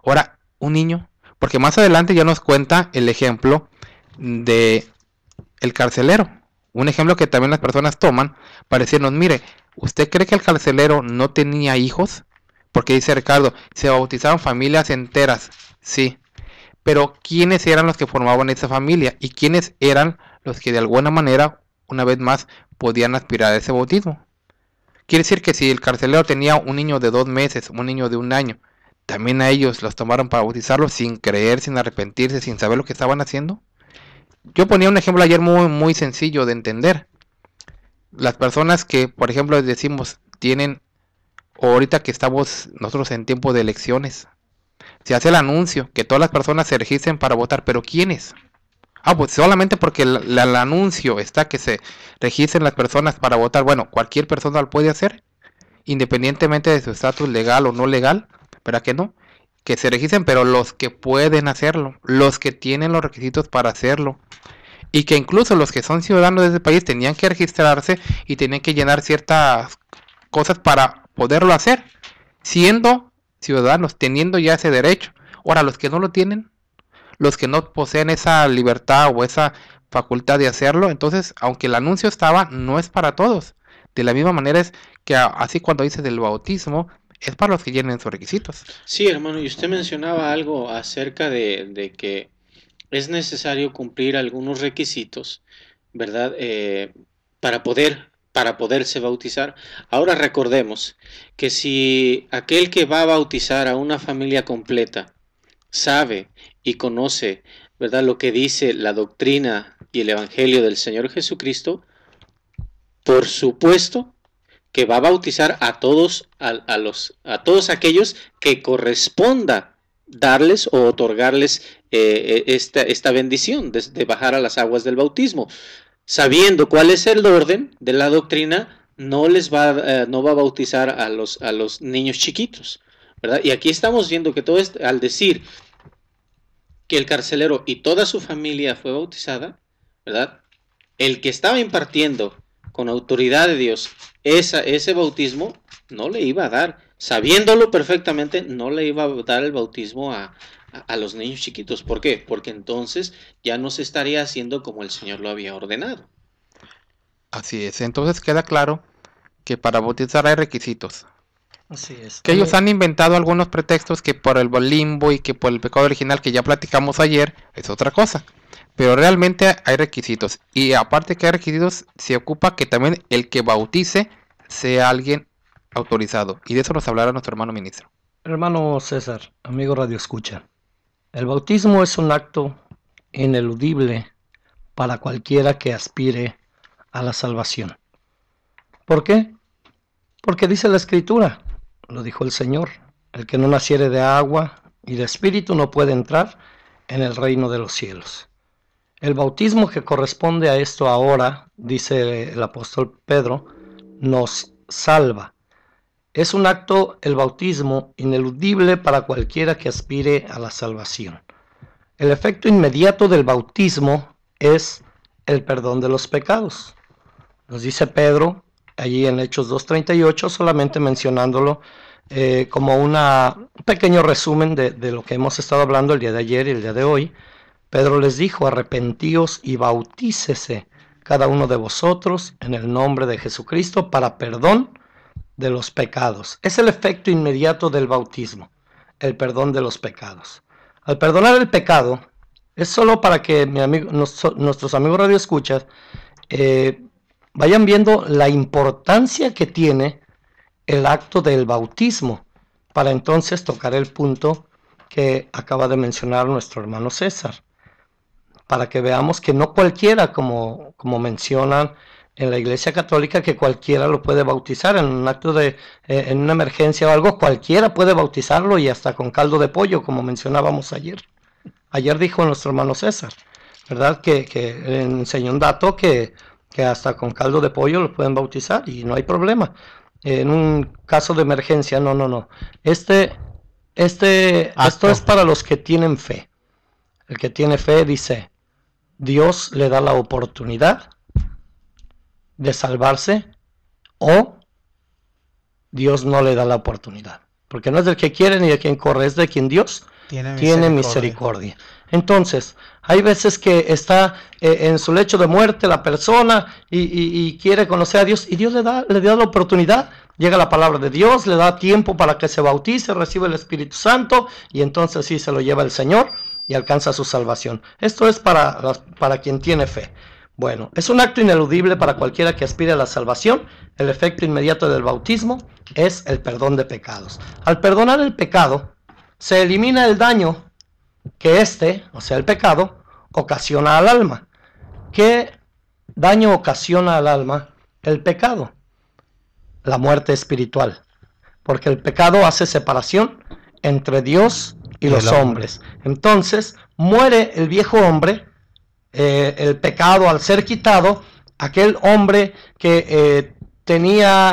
Ahora, un niño, porque más adelante ya nos cuenta el ejemplo de el carcelero. Un ejemplo que también las personas toman para decirnos, mire, ¿usted cree que el carcelero no tenía hijos? Porque dice Ricardo, se bautizaron familias enteras, sí. Pero ¿quiénes eran los que formaban esa familia? ¿Y quiénes eran los que de alguna manera, una vez más, podían aspirar a ese bautismo? Quiere decir que si el carcelero tenía un niño de 2 meses, un niño de 1 año, ¿también a ellos los tomaron para bautizarlos sin creer, sin arrepentirse, sin saber lo que estaban haciendo? Yo ponía un ejemplo ayer muy sencillo de entender. Las personas que, por ejemplo, decimos, tienen, o ahorita que estamos nosotros en tiempo de elecciones, se hace el anuncio que todas las personas se registren para votar, pero ¿quiénes? Pues solamente porque el anuncio está que se registren las personas para votar. Bueno, cualquier persona lo puede hacer, independientemente de su estatus legal o no legal, ¿verdad que no? Que se registren, pero los que pueden hacerlo, los que tienen los requisitos para hacerlo, y que incluso los que son ciudadanos de ese país tenían que registrarse y tenían que llenar ciertas cosas para poderlo hacer, siendo ciudadanos, teniendo ya ese derecho. Ahora, los que no lo tienen, los que no poseen esa libertad o esa facultad de hacerlo, entonces, aunque el anuncio estaba, no es para todos. De la misma manera es que así cuando dice del bautismo, es para los que llenen sus requisitos. Sí, hermano, y usted mencionaba algo acerca de que es necesario cumplir algunos requisitos, ¿verdad? Para poderse bautizar. Ahora recordemos que si aquel que va a bautizar a una familia completa sabe y conoce, ¿verdad?, lo que dice la doctrina y el evangelio del Señor Jesucristo, por supuesto que va a bautizar a todos, a todos aquellos que corresponda darles o otorgarles esta bendición de bajar a las aguas del bautismo. Sabiendo cuál es el orden de la doctrina, no va a bautizar a los niños chiquitos, ¿verdad? Y aquí estamos viendo que todo esto, al decir que el carcelero y toda su familia fue bautizada, ¿verdad? El que estaba impartiendo con autoridad de Dios ese bautismo, no le iba a dar, sabiéndolo perfectamente, no le iba a dar el bautismo a los niños chiquitos. ¿Por qué? Porque entonces ya no se estaría haciendo como el Señor lo había ordenado. Así es, entonces queda claro que para bautizar hay requisitos. Así es. Que ellos han inventado algunos pretextos, que por el limbo y que por el pecado original que ya platicamos ayer, es otra cosa. Pero realmente hay requisitos. Y aparte que hay requisitos, se ocupa que también el que bautice sea alguien autorizado. Y de eso nos hablará nuestro hermano ministro. Hermano César, amigo Radio Escucha, el bautismo es un acto ineludible para cualquiera que aspire a la salvación. ¿Por qué? Porque dice la Escritura, lo dijo el Señor, el que no naciere de agua y de espíritu no puede entrar en el reino de los cielos. El bautismo que corresponde a esto ahora, dice el apóstol Pedro, nos salva. Es un acto, el bautismo, ineludible para cualquiera que aspire a la salvación. El efecto inmediato del bautismo es el perdón de los pecados. Nos dice Pedro, allí en Hechos 2:38, solamente mencionándolo como un pequeño resumen de lo que hemos estado hablando el día de ayer y el día de hoy. Pedro les dijo, arrepentíos y bautícese cada uno de vosotros en el nombre de Jesucristo para perdón de los pecados. Es el efecto inmediato del bautismo, el perdón de los pecados. Al perdonar el pecado, es solo para que nuestros amigos radioescuchas vayan viendo la importancia que tiene el acto del bautismo, para entonces tocar el punto que acaba de mencionar nuestro hermano César, para que veamos que no cualquiera, como mencionan en la Iglesia Católica que cualquiera lo puede bautizar en un acto de, en una emergencia o algo, cualquiera puede bautizarlo y hasta con caldo de pollo, como mencionábamos ayer. Ayer dijo nuestro hermano César, ¿verdad? Que enseñó un dato que hasta con caldo de pollo lo pueden bautizar y no hay problema. En un caso de emergencia, no. Esto es para los que tienen fe. El que tiene fe dice, Dios le da la oportunidad de salvarse o Dios no le da la oportunidad. Porque no es del que quiere ni de quien corre, es de quien Dios tiene misericordia. Entonces, hay veces que está en su lecho de muerte la persona y quiere conocer a Dios y Dios le da la oportunidad. Llega la palabra de Dios, le da tiempo para que se bautice, recibe el Espíritu Santo y entonces sí se lo lleva el Señor y alcanza su salvación. Esto es para quien tiene fe. Bueno, es un acto ineludible para cualquiera que aspire a la salvación. El efecto inmediato del bautismo es el perdón de pecados. Al perdonar el pecado, se elimina el daño que o sea el pecado, ocasiona al alma. ¿Qué daño ocasiona al alma el pecado? La muerte espiritual. Porque el pecado hace separación entre Dios y los hombres. Entonces, muere el viejo hombre, el pecado al ser quitado, aquel hombre que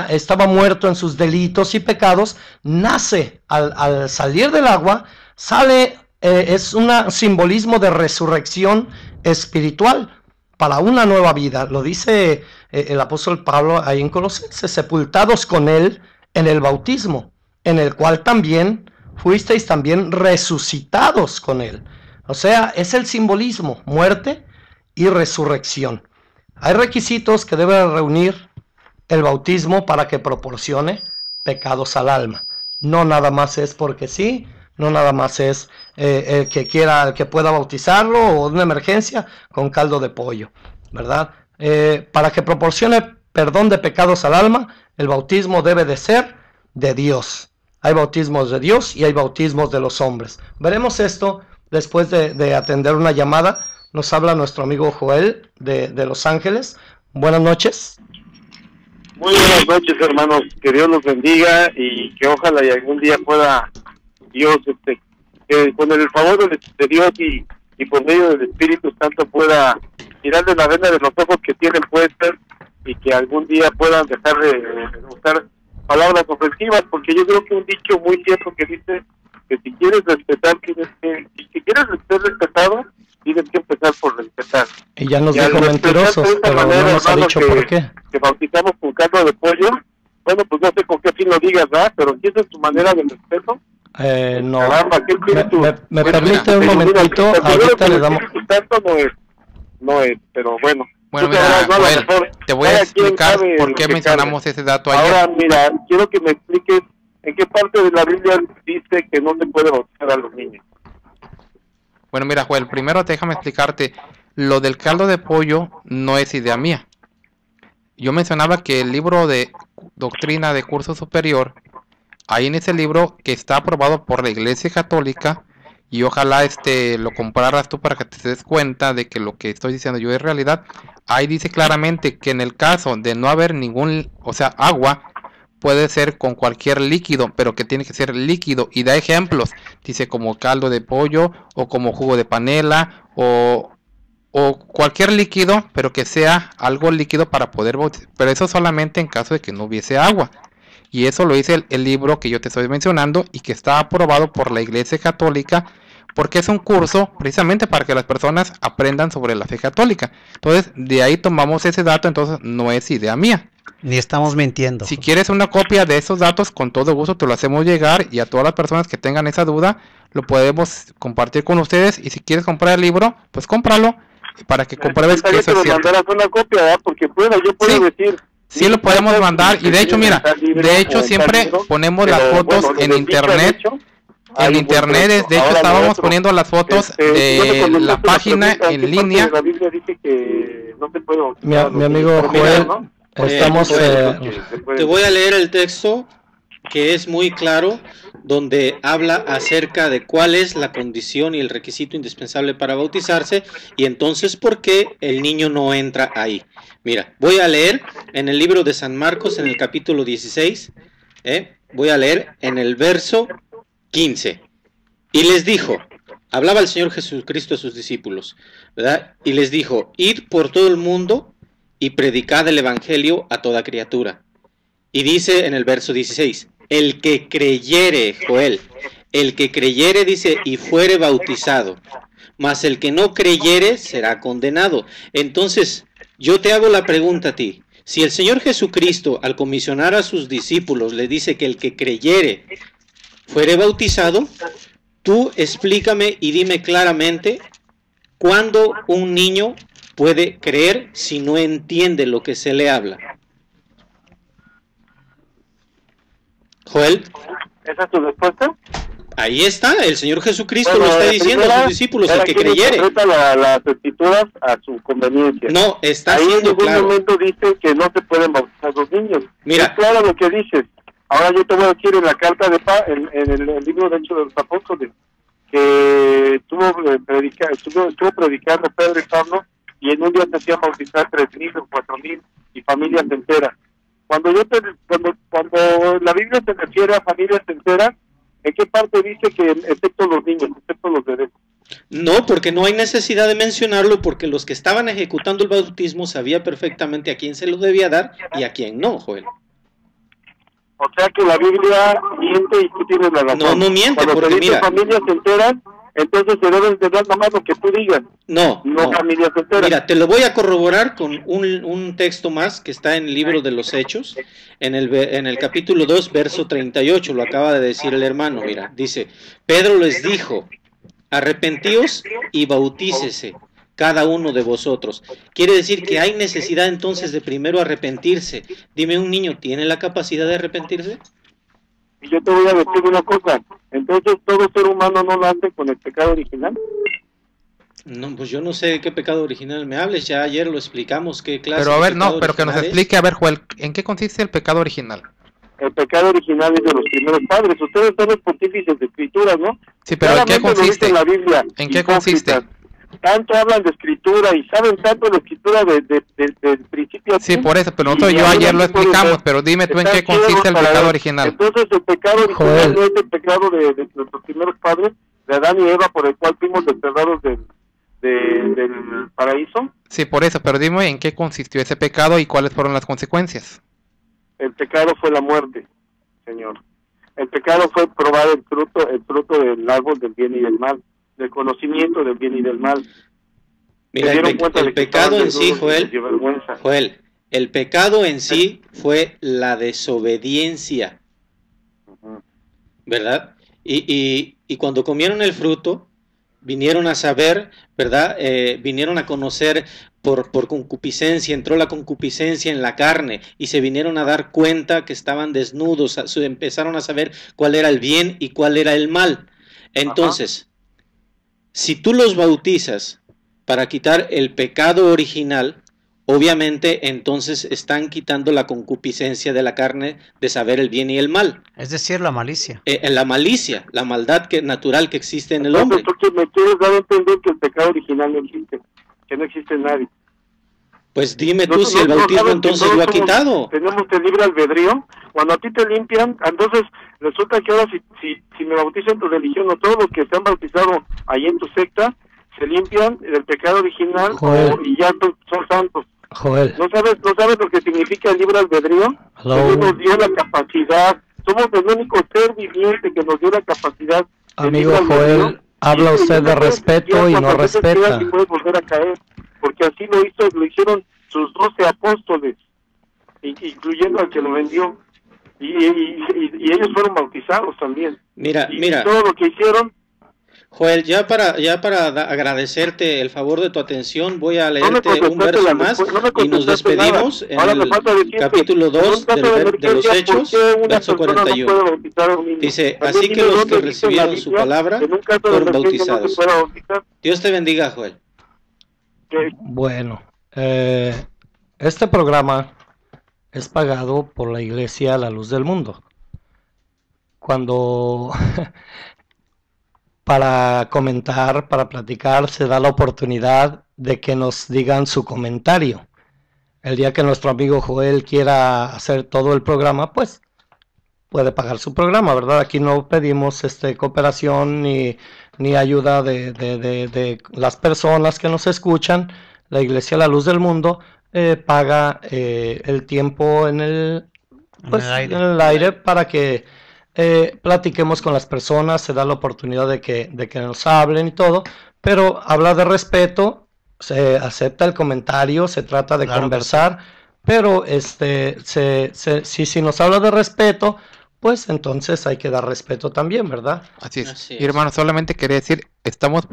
estaba muerto en sus delitos y pecados, nace al salir del agua, sale, es un simbolismo de resurrección espiritual para una nueva vida. Lo dice el apóstol Pablo ahí en Colosenses, sepultados con él en el bautismo, en el cual también fuisteis también resucitados con él. O sea, es el simbolismo, muerte y resurrección. Hay requisitos que debe reunir el bautismo para que proporcione pecados al alma. No nada más es porque sí, no nada más es el que quiera, el que pueda bautizarlo o una emergencia con caldo de pollo, ¿verdad? Para que proporcione perdón de pecados al alma, el bautismo debe de ser de Dios. Hay bautismos de Dios y hay bautismos de los hombres. Veremos esto después de atender una llamada. Nos habla nuestro amigo Joel de Los Ángeles. Buenas noches. Muy buenas noches, hermanos. Que Dios los bendiga y que ojalá y algún día pueda Dios, con el favor de Dios y por medio del Espíritu Santo pueda tirarle la venda de los ojos que tienen puestas y que algún día puedan dejar de usar palabras ofensivas, porque yo creo que un dicho muy cierto que dice que si quieres respetar, si quieres ser respetado, tienes que empezar por respetar. Y ya nos dijo mentirosos, pero no nos ha dicho por qué. Que bautizamos con caldo de pollo, bueno, pues no sé con qué fin lo digas, ¿verdad? Pero si esa es tu manera de respeto. No. Caramba, me permite un momentito, ahorita le damos. No es, pero bueno. Bueno, mira, Joel, te voy a explicar por qué mencionamos ese dato ayer. Ahora, mira, quiero que me expliques en qué parte de la Biblia dice que no se puede bautizar a los niños. Bueno, mira, Joel, primero déjame explicarte, lo del caldo de pollo no es idea mía. Yo mencionaba que el libro de doctrina de curso superior, ahí en ese libro que está aprobado por la Iglesia Católica, y ojalá lo compraras tú para que te des cuenta de que lo que estoy diciendo yo es realidad. Ahí dice claramente que en el caso de no haber agua, puede ser con cualquier líquido, pero que tiene que ser líquido, y da ejemplos, dice como caldo de pollo, o como jugo de panela, o cualquier líquido, pero que sea algo líquido para poder bautizar, pero eso solamente en caso de que no hubiese agua. Y eso lo dice el libro que yo te estoy mencionando y que está aprobado por la Iglesia Católica, porque es un curso precisamente para que las personas aprendan sobre la fe católica. Entonces, de ahí tomamos ese dato, entonces no es idea mía. Ni estamos mintiendo. Si quieres una copia de esos datos, con todo gusto te lo hacemos llegar, y a todas las personas que tengan esa duda, lo podemos compartir con ustedes. Y si quieres comprar el libro, pues cómpralo, para que compruebes que eso es cierto. Una copia, ¿verdad? Porque yo puedo decir... Sí, lo podemos mandar, y de hecho, mira, de hecho siempre ponemos las fotos en internet. En internet, de hecho, estábamos poniendo las fotos de la página en línea. Mi amigo Joel, estamos... Te voy a leer el texto, que es muy claro. donde habla acerca de cuál es la condición y el requisito indispensable para bautizarse, y entonces por qué el niño no entra ahí. Mira, voy a leer en el libro de San Marcos, en el capítulo 16, voy a leer en el verso 15. Y les dijo, hablaba el Señor Jesucristo a sus discípulos, ¿verdad? Y les dijo, id por todo el mundo y predicad el evangelio a toda criatura. Y dice en el verso 16, el que creyere, Joel, el que creyere, dice, y fuere bautizado, mas el que no creyere será condenado. Entonces, yo te hago la pregunta a ti, si el Señor Jesucristo al comisionar a sus discípulos le dice que el que creyere fuere bautizado, tú explícame y dime claramente cuándo un niño puede creer si no entiende lo que se le habla. Joel. ¿Esa es tu respuesta? Ahí está, el Señor Jesucristo lo está diciendo a sus discípulos, el que creyere. Las escrituras a su conveniencia. No, está ahí siendo en ningún momento dice que no se pueden bautizar los niños. Mira. Es claro lo que dices. Ahora yo te voy a decir en la carta de en el libro de Hechos de los Apóstoles, que estuvo predicando Pedro y Pablo, y en un día se hacían bautizar 3,000 o 4,000 y familias enteras. Cuando la Biblia se refiere a familias enteras, ¿en qué parte dice que excepto los niños, excepto los bebés? No, porque no hay necesidad de mencionarlo, porque los que estaban ejecutando el bautismo sabía perfectamente a quién se lo debía dar y a quién no, Joel. O sea que la Biblia miente y tú tienes la razón. No miente, cuando porque mira, familias enteras, entonces se deben de dar nomás lo que tú digas. No. Familias enteras. Mira, te lo voy a corroborar con un texto más que está en el libro de los Hechos, en el capítulo 2, verso 38, lo acaba de decir el hermano, mira, dice, Pedro les dijo, arrepentíos y bautícese cada uno de vosotros. Quiere decir que hay necesidad entonces de primero arrepentirse. Dime, ¿un niño tiene la capacidad de arrepentirse? Y yo te voy a decir una cosa, entonces todo ser humano no lo hace con el pecado original. No, pues yo no sé de qué pecado original me hables, ya ayer lo explicamos, qué clase pero a ver, de pecado pero que nos explique, a ver, Joel, ¿en qué consiste el pecado original? El pecado original es de los primeros padres. Ustedes son los pontífices de escrituras, ¿no? Sí, pero ¿en qué consiste? En la Biblia, ¿En qué consiste? Tanto hablan de escritura y saben tanto de escritura del principio a sí, fin, por eso, pero nosotros yo ayer lo explicamos, pero dime tú en qué consiste el pecado original. Entonces el pecado original no es el pecado de nuestros primeros padres, de Adán y Eva, por el cual fuimos desterrados del paraíso. Sí, por eso, pero dime en qué consistió ese pecado y cuáles fueron las consecuencias. El pecado fue la muerte, Señor. El pecado fue probar el fruto del árbol del bien y del mal, del conocimiento del bien y del mal. Mira, el pecado en sí, Joel, el pecado en sí fue la desobediencia, ¿verdad? Y cuando comieron el fruto, vinieron a saber, ¿verdad? Vinieron a conocer por concupiscencia, entró la concupiscencia en la carne y se vinieron a dar cuenta que estaban desnudos, empezaron a saber cuál era el bien y cuál era el mal. Entonces, si tú los bautizas para quitar el pecado original, obviamente entonces están quitando la concupiscencia de la carne de saber el bien y el mal. Es decir, la malicia. La malicia, la maldad natural que existe en el hombre. Entonces, ¿me quieres dar a entender que el pecado original no existe? Que no existe en nadie. Pues dime tú si el bautismo entonces lo ha quitado. Tenemos el libre albedrío. Cuando a ti te limpian, entonces resulta que ahora si me bautizo en tu religión o todos los que se han bautizado ahí en tu secta, se limpian del pecado original y ya son santos. Joel. ¿No sabes lo que significa el libre albedrío? Dios nos dio la capacidad. Somos el único ser viviente que nos dio la capacidad. Amigo Joel, habla usted de respeto y no respeta. Y puede volver a caer, porque así lo hicieron sus 12 apóstoles, incluyendo al que lo vendió. Y ellos fueron bautizados también. Mira. Todo lo que hicieron. Joel, ya para agradecerte el favor de tu atención, voy a leerte un verso más y nos despedimos en el capítulo 2 de los Hechos, verso 41. Dice, así que los que recibieron su palabra fueron bautizados. Dios te bendiga, Joel. Bueno, este programa es pagado por la Iglesia La Luz del Mundo. cuando para comentar, para platicar, se da la oportunidad de que nos digan su comentario. El día que nuestro amigo Joel quiera hacer todo el programa, pues puede pagar su programa, ¿verdad? Aquí no pedimos cooperación ni ayuda de las personas que nos escuchan. La Iglesia La Luz del Mundo paga el tiempo en el aire para que platiquemos con las personas, se da la oportunidad de que nos hablen y todo, pero habla de respeto, se acepta el comentario, se trata de conversar, pero si nos habla de respeto, pues entonces hay que dar respeto también, ¿verdad? Así es. Y hermano, solamente quería decir, estamos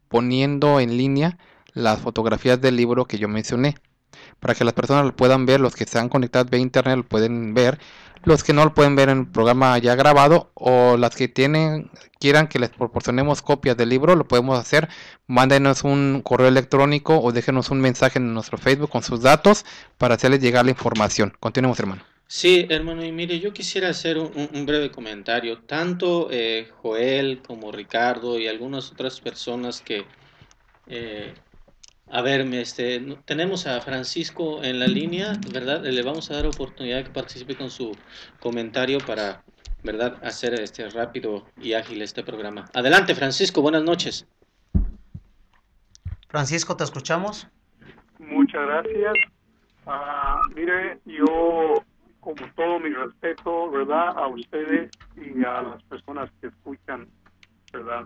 poniendo en línea las fotografías del libro que yo mencioné, para que las personas lo puedan ver, los que están conectados vía internet lo pueden ver, los que no lo pueden ver en el programa ya grabado, o las que quieran que les proporcionemos copias del libro, lo podemos hacer. Mándenos un correo electrónico o déjenos un mensaje en nuestro Facebook con sus datos para hacerles llegar la información. Continuemos, hermano. Sí, hermano, y mire, yo quisiera hacer un breve comentario. Tanto Joel como Ricardo y algunas otras personas que... A ver, tenemos a Francisco en la línea, ¿verdad? Le vamos a dar oportunidad de que participe con su comentario para, ¿verdad?, hacer rápido y ágil este programa. Adelante, Francisco, buenas noches. Francisco, ¿te escuchamos? Muchas gracias. Mire, yo, como todo mi respeto, ¿verdad?, a ustedes y a las personas que escuchan, ¿verdad?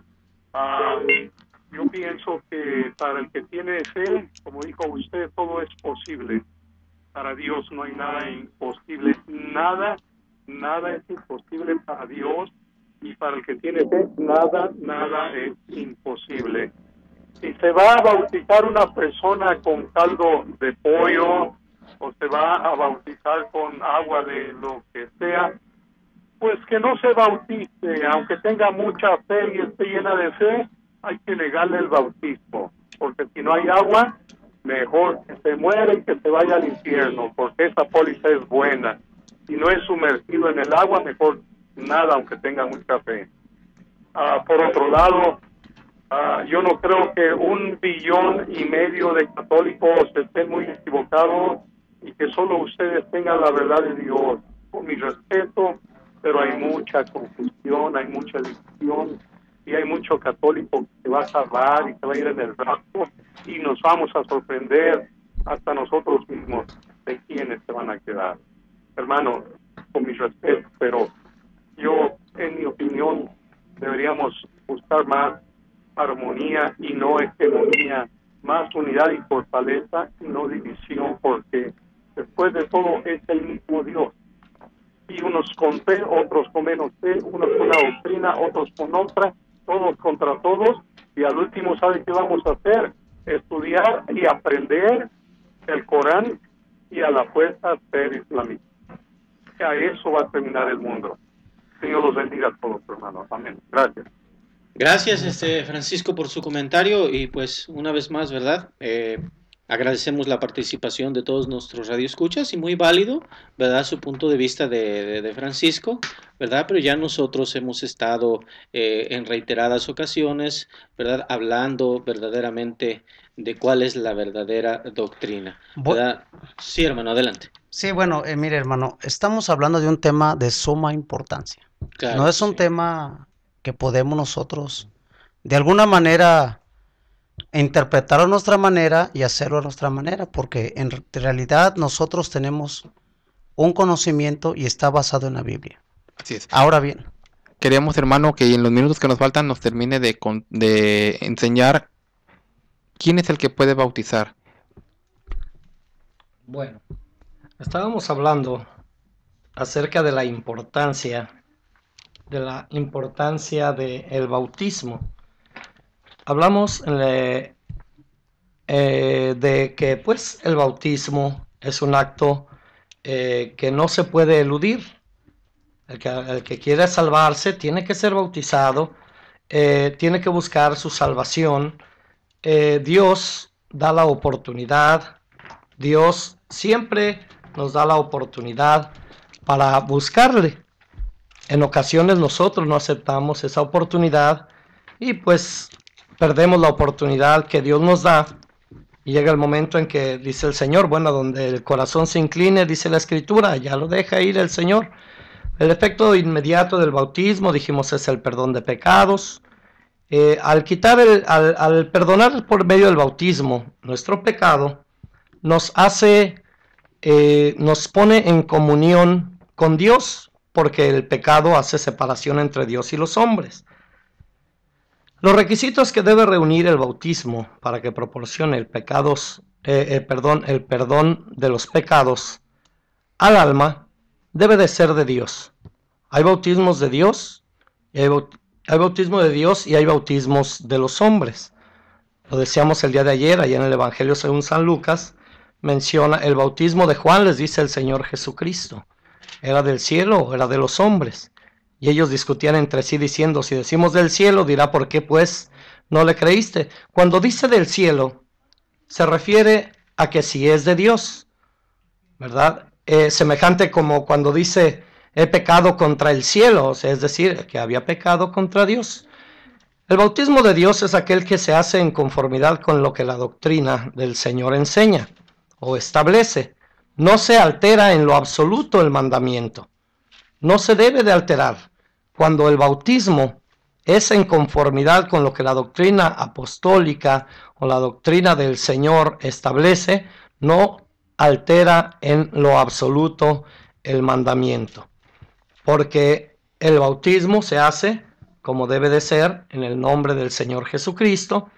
Yo pienso que para el que tiene fe, como dijo usted, todo es posible. Para Dios no hay nada imposible. Nada es imposible para Dios. Y para el que tiene fe, nada es imposible. Si se va a bautizar una persona con caldo de pollo, o se va a bautizar con agua de lo que sea, pues que no se bautice, aunque tenga mucha fe y esté llena de fe. Hay que negarle el bautismo, porque si no hay agua, mejor que se muera y que se vaya al infierno, porque esa póliza es buena. Si no es sumergido en el agua, mejor nada, aunque tenga mucha fe. Por otro lado, yo no creo que 1,5 billones de católicos estén muy equivocados y que solo ustedes tengan la verdad de Dios. Con mi respeto, pero hay mucha confusión, hay mucha división. Y hay mucho católico que se va a salvar y se va a ir en el rapto y nos vamos a sorprender hasta nosotros mismos de quiénes se van a quedar. Hermano, con mi respeto, pero yo, en mi opinión, deberíamos buscar más armonía y no hegemonía, más unidad y fortaleza y no división, porque después de todo es el mismo Dios. Y unos con fe, otros con menos fe, unos con una doctrina, otros con otra, todos contra todos, y al último, ¿sabe qué vamos a hacer? Estudiar y aprender el Corán y a la fuerza ser islamista. A eso va a terminar el mundo. Señor los bendiga a todos, hermanos. Amén. Gracias. Gracias, Francisco, por su comentario, y pues una vez más, ¿verdad?, agradecemos la participación de todos nuestros radioescuchas y muy válido, ¿verdad?, su punto de vista de Francisco, ¿verdad? Pero ya nosotros hemos estado en reiteradas ocasiones, ¿verdad?, hablando verdaderamente de cuál es la verdadera doctrina, ¿verdad? Sí, hermano, adelante. Sí, bueno, mire, hermano, estamos hablando de un tema de suma importancia. Claro, no es un tema que podemos nosotros, de alguna manera, interpretarlo a nuestra manera y hacerlo a nuestra manera, porque en realidad nosotros tenemos un conocimiento y está basado en la Biblia. Así es. Ahora bien, queremos, hermano, que en los minutos que nos faltan nos termine de enseñar quién es el que puede bautizar. Bueno, estábamos hablando acerca de la importancia del bautismo. Hablamos de que pues el bautismo es un acto que no se puede eludir. El que quiere salvarse tiene que ser bautizado, tiene que buscar su salvación. Dios da la oportunidad, Dios siempre nos da la oportunidad para buscarle. en ocasiones nosotros no aceptamos esa oportunidad y pues perdemos la oportunidad que Dios nos da. Y llega el momento en que dice el Señor, bueno, donde el corazón se incline, dice la Escritura, ya lo deja ir el Señor. El efecto inmediato del bautismo, dijimos, es el perdón de pecados. Al perdonar por medio del bautismo nuestro pecado, nos pone en comunión con Dios, porque el pecado hace separación entre Dios y los hombres. Los requisitos que debe reunir el bautismo para que proporcione el perdón de los pecados al alma debe de ser de Dios. Hay bautismos de Dios, hay bautismo de Dios y hay bautismos de los hombres. Lo decíamos el día de ayer, allá en el Evangelio según San Lucas, menciona el bautismo de Juan, les dice el Señor Jesucristo. ¿Era del cielo o era de los hombres? Y ellos discutían entre sí diciendo, si decimos del cielo, dirá, ¿por qué pues no le creíste? Cuando dice del cielo, se refiere a que si es de Dios, ¿verdad? Semejante como cuando dice, he pecado contra el cielo, o sea, es decir, que había pecado contra Dios. El bautismo de Dios es aquel que se hace en conformidad con lo que la doctrina del Señor enseña o establece. No se altera en lo absoluto el mandamiento. No se debe de alterar. Cuando el bautismo es en conformidad con lo que la doctrina apostólica o la doctrina del Señor establece, no altera en lo absoluto el mandamiento. Porque el bautismo se hace como debe de ser en el nombre del Señor Jesucristo.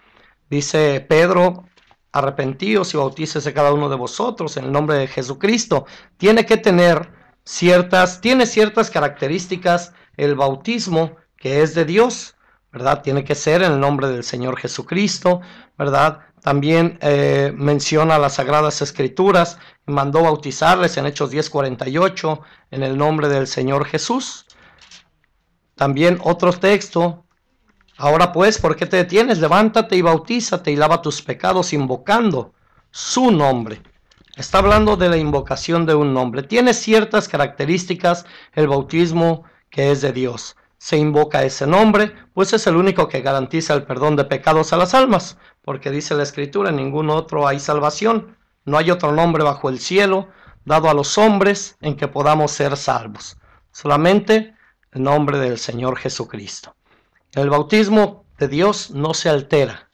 Dice Pedro, arrepentíos y bautícese cada uno de vosotros en el nombre de Jesucristo. Tiene ciertas características el bautismo que es de Dios, ¿verdad? Tiene que ser en el nombre del Señor Jesucristo, ¿verdad? También menciona las Sagradas Escrituras, mandó bautizarles en Hechos 10:48 en el nombre del Señor Jesús. También otro texto, ahora pues, ¿por qué te detienes? Levántate y bautízate y lava tus pecados invocando su nombre. Está hablando de la invocación de un nombre. Tiene ciertas características el bautismo que es de Dios. Se invoca ese nombre, pues es el único que garantiza el perdón de pecados a las almas, porque dice la Escritura, en ningún otro hay salvación. No hay otro nombre bajo el cielo dado a los hombres en que podamos ser salvos. Solamente el nombre del Señor Jesucristo. El bautismo de Dios no se altera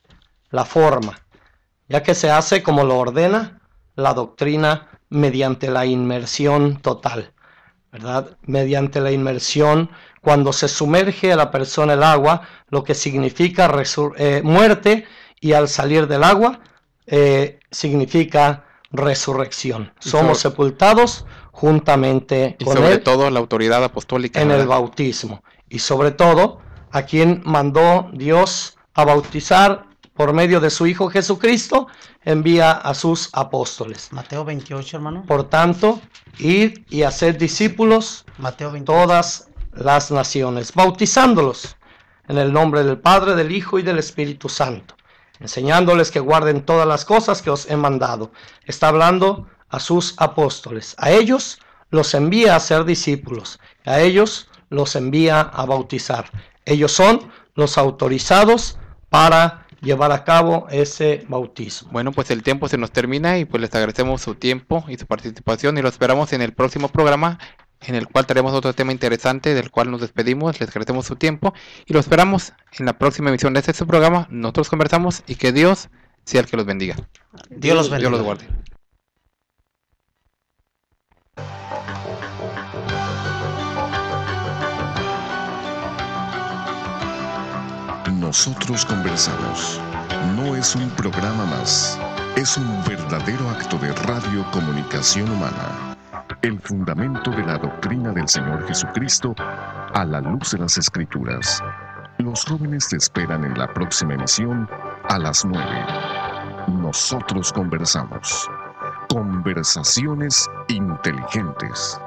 la forma, ya que se hace como lo ordena la doctrina mediante la inmersión total, ¿verdad? Mediante la inmersión, cuando se sumerge a la persona el agua, lo que significa muerte, y al salir del agua significa resurrección. Somos sepultados juntamente con él. Y sobre todo la autoridad apostólica en el bautismo. Y sobre todo a quien mandó Dios a bautizar por medio de su Hijo Jesucristo, envía a sus apóstoles. Mateo 28, hermano. Por tanto, id y haced discípulos todas las naciones, bautizándolos en el nombre del Padre, del Hijo y del Espíritu Santo, enseñándoles que guarden todas las cosas que os he mandado. Está hablando a sus apóstoles. A ellos los envía a ser discípulos. A ellos los envía a bautizar. Ellos son los autorizados para llevar a cabo ese bautismo. Bueno, pues el tiempo se nos termina y pues les agradecemos su tiempo y su participación y lo esperamos en el próximo programa, en el cual traeremos otro tema interesante del cual nos despedimos. Les agradecemos su tiempo y lo esperamos en la próxima emisión de este su programa. Nosotros conversamos y que Dios sea el que los bendiga. Dios los bendiga. Dios los guarde. Nosotros conversamos. No es un programa más, es un verdadero acto de radiocomunicación humana. El fundamento de la doctrina del Señor Jesucristo a la luz de las Escrituras. Los jóvenes te esperan en la próxima emisión a las 9. Nosotros conversamos. Conversaciones inteligentes.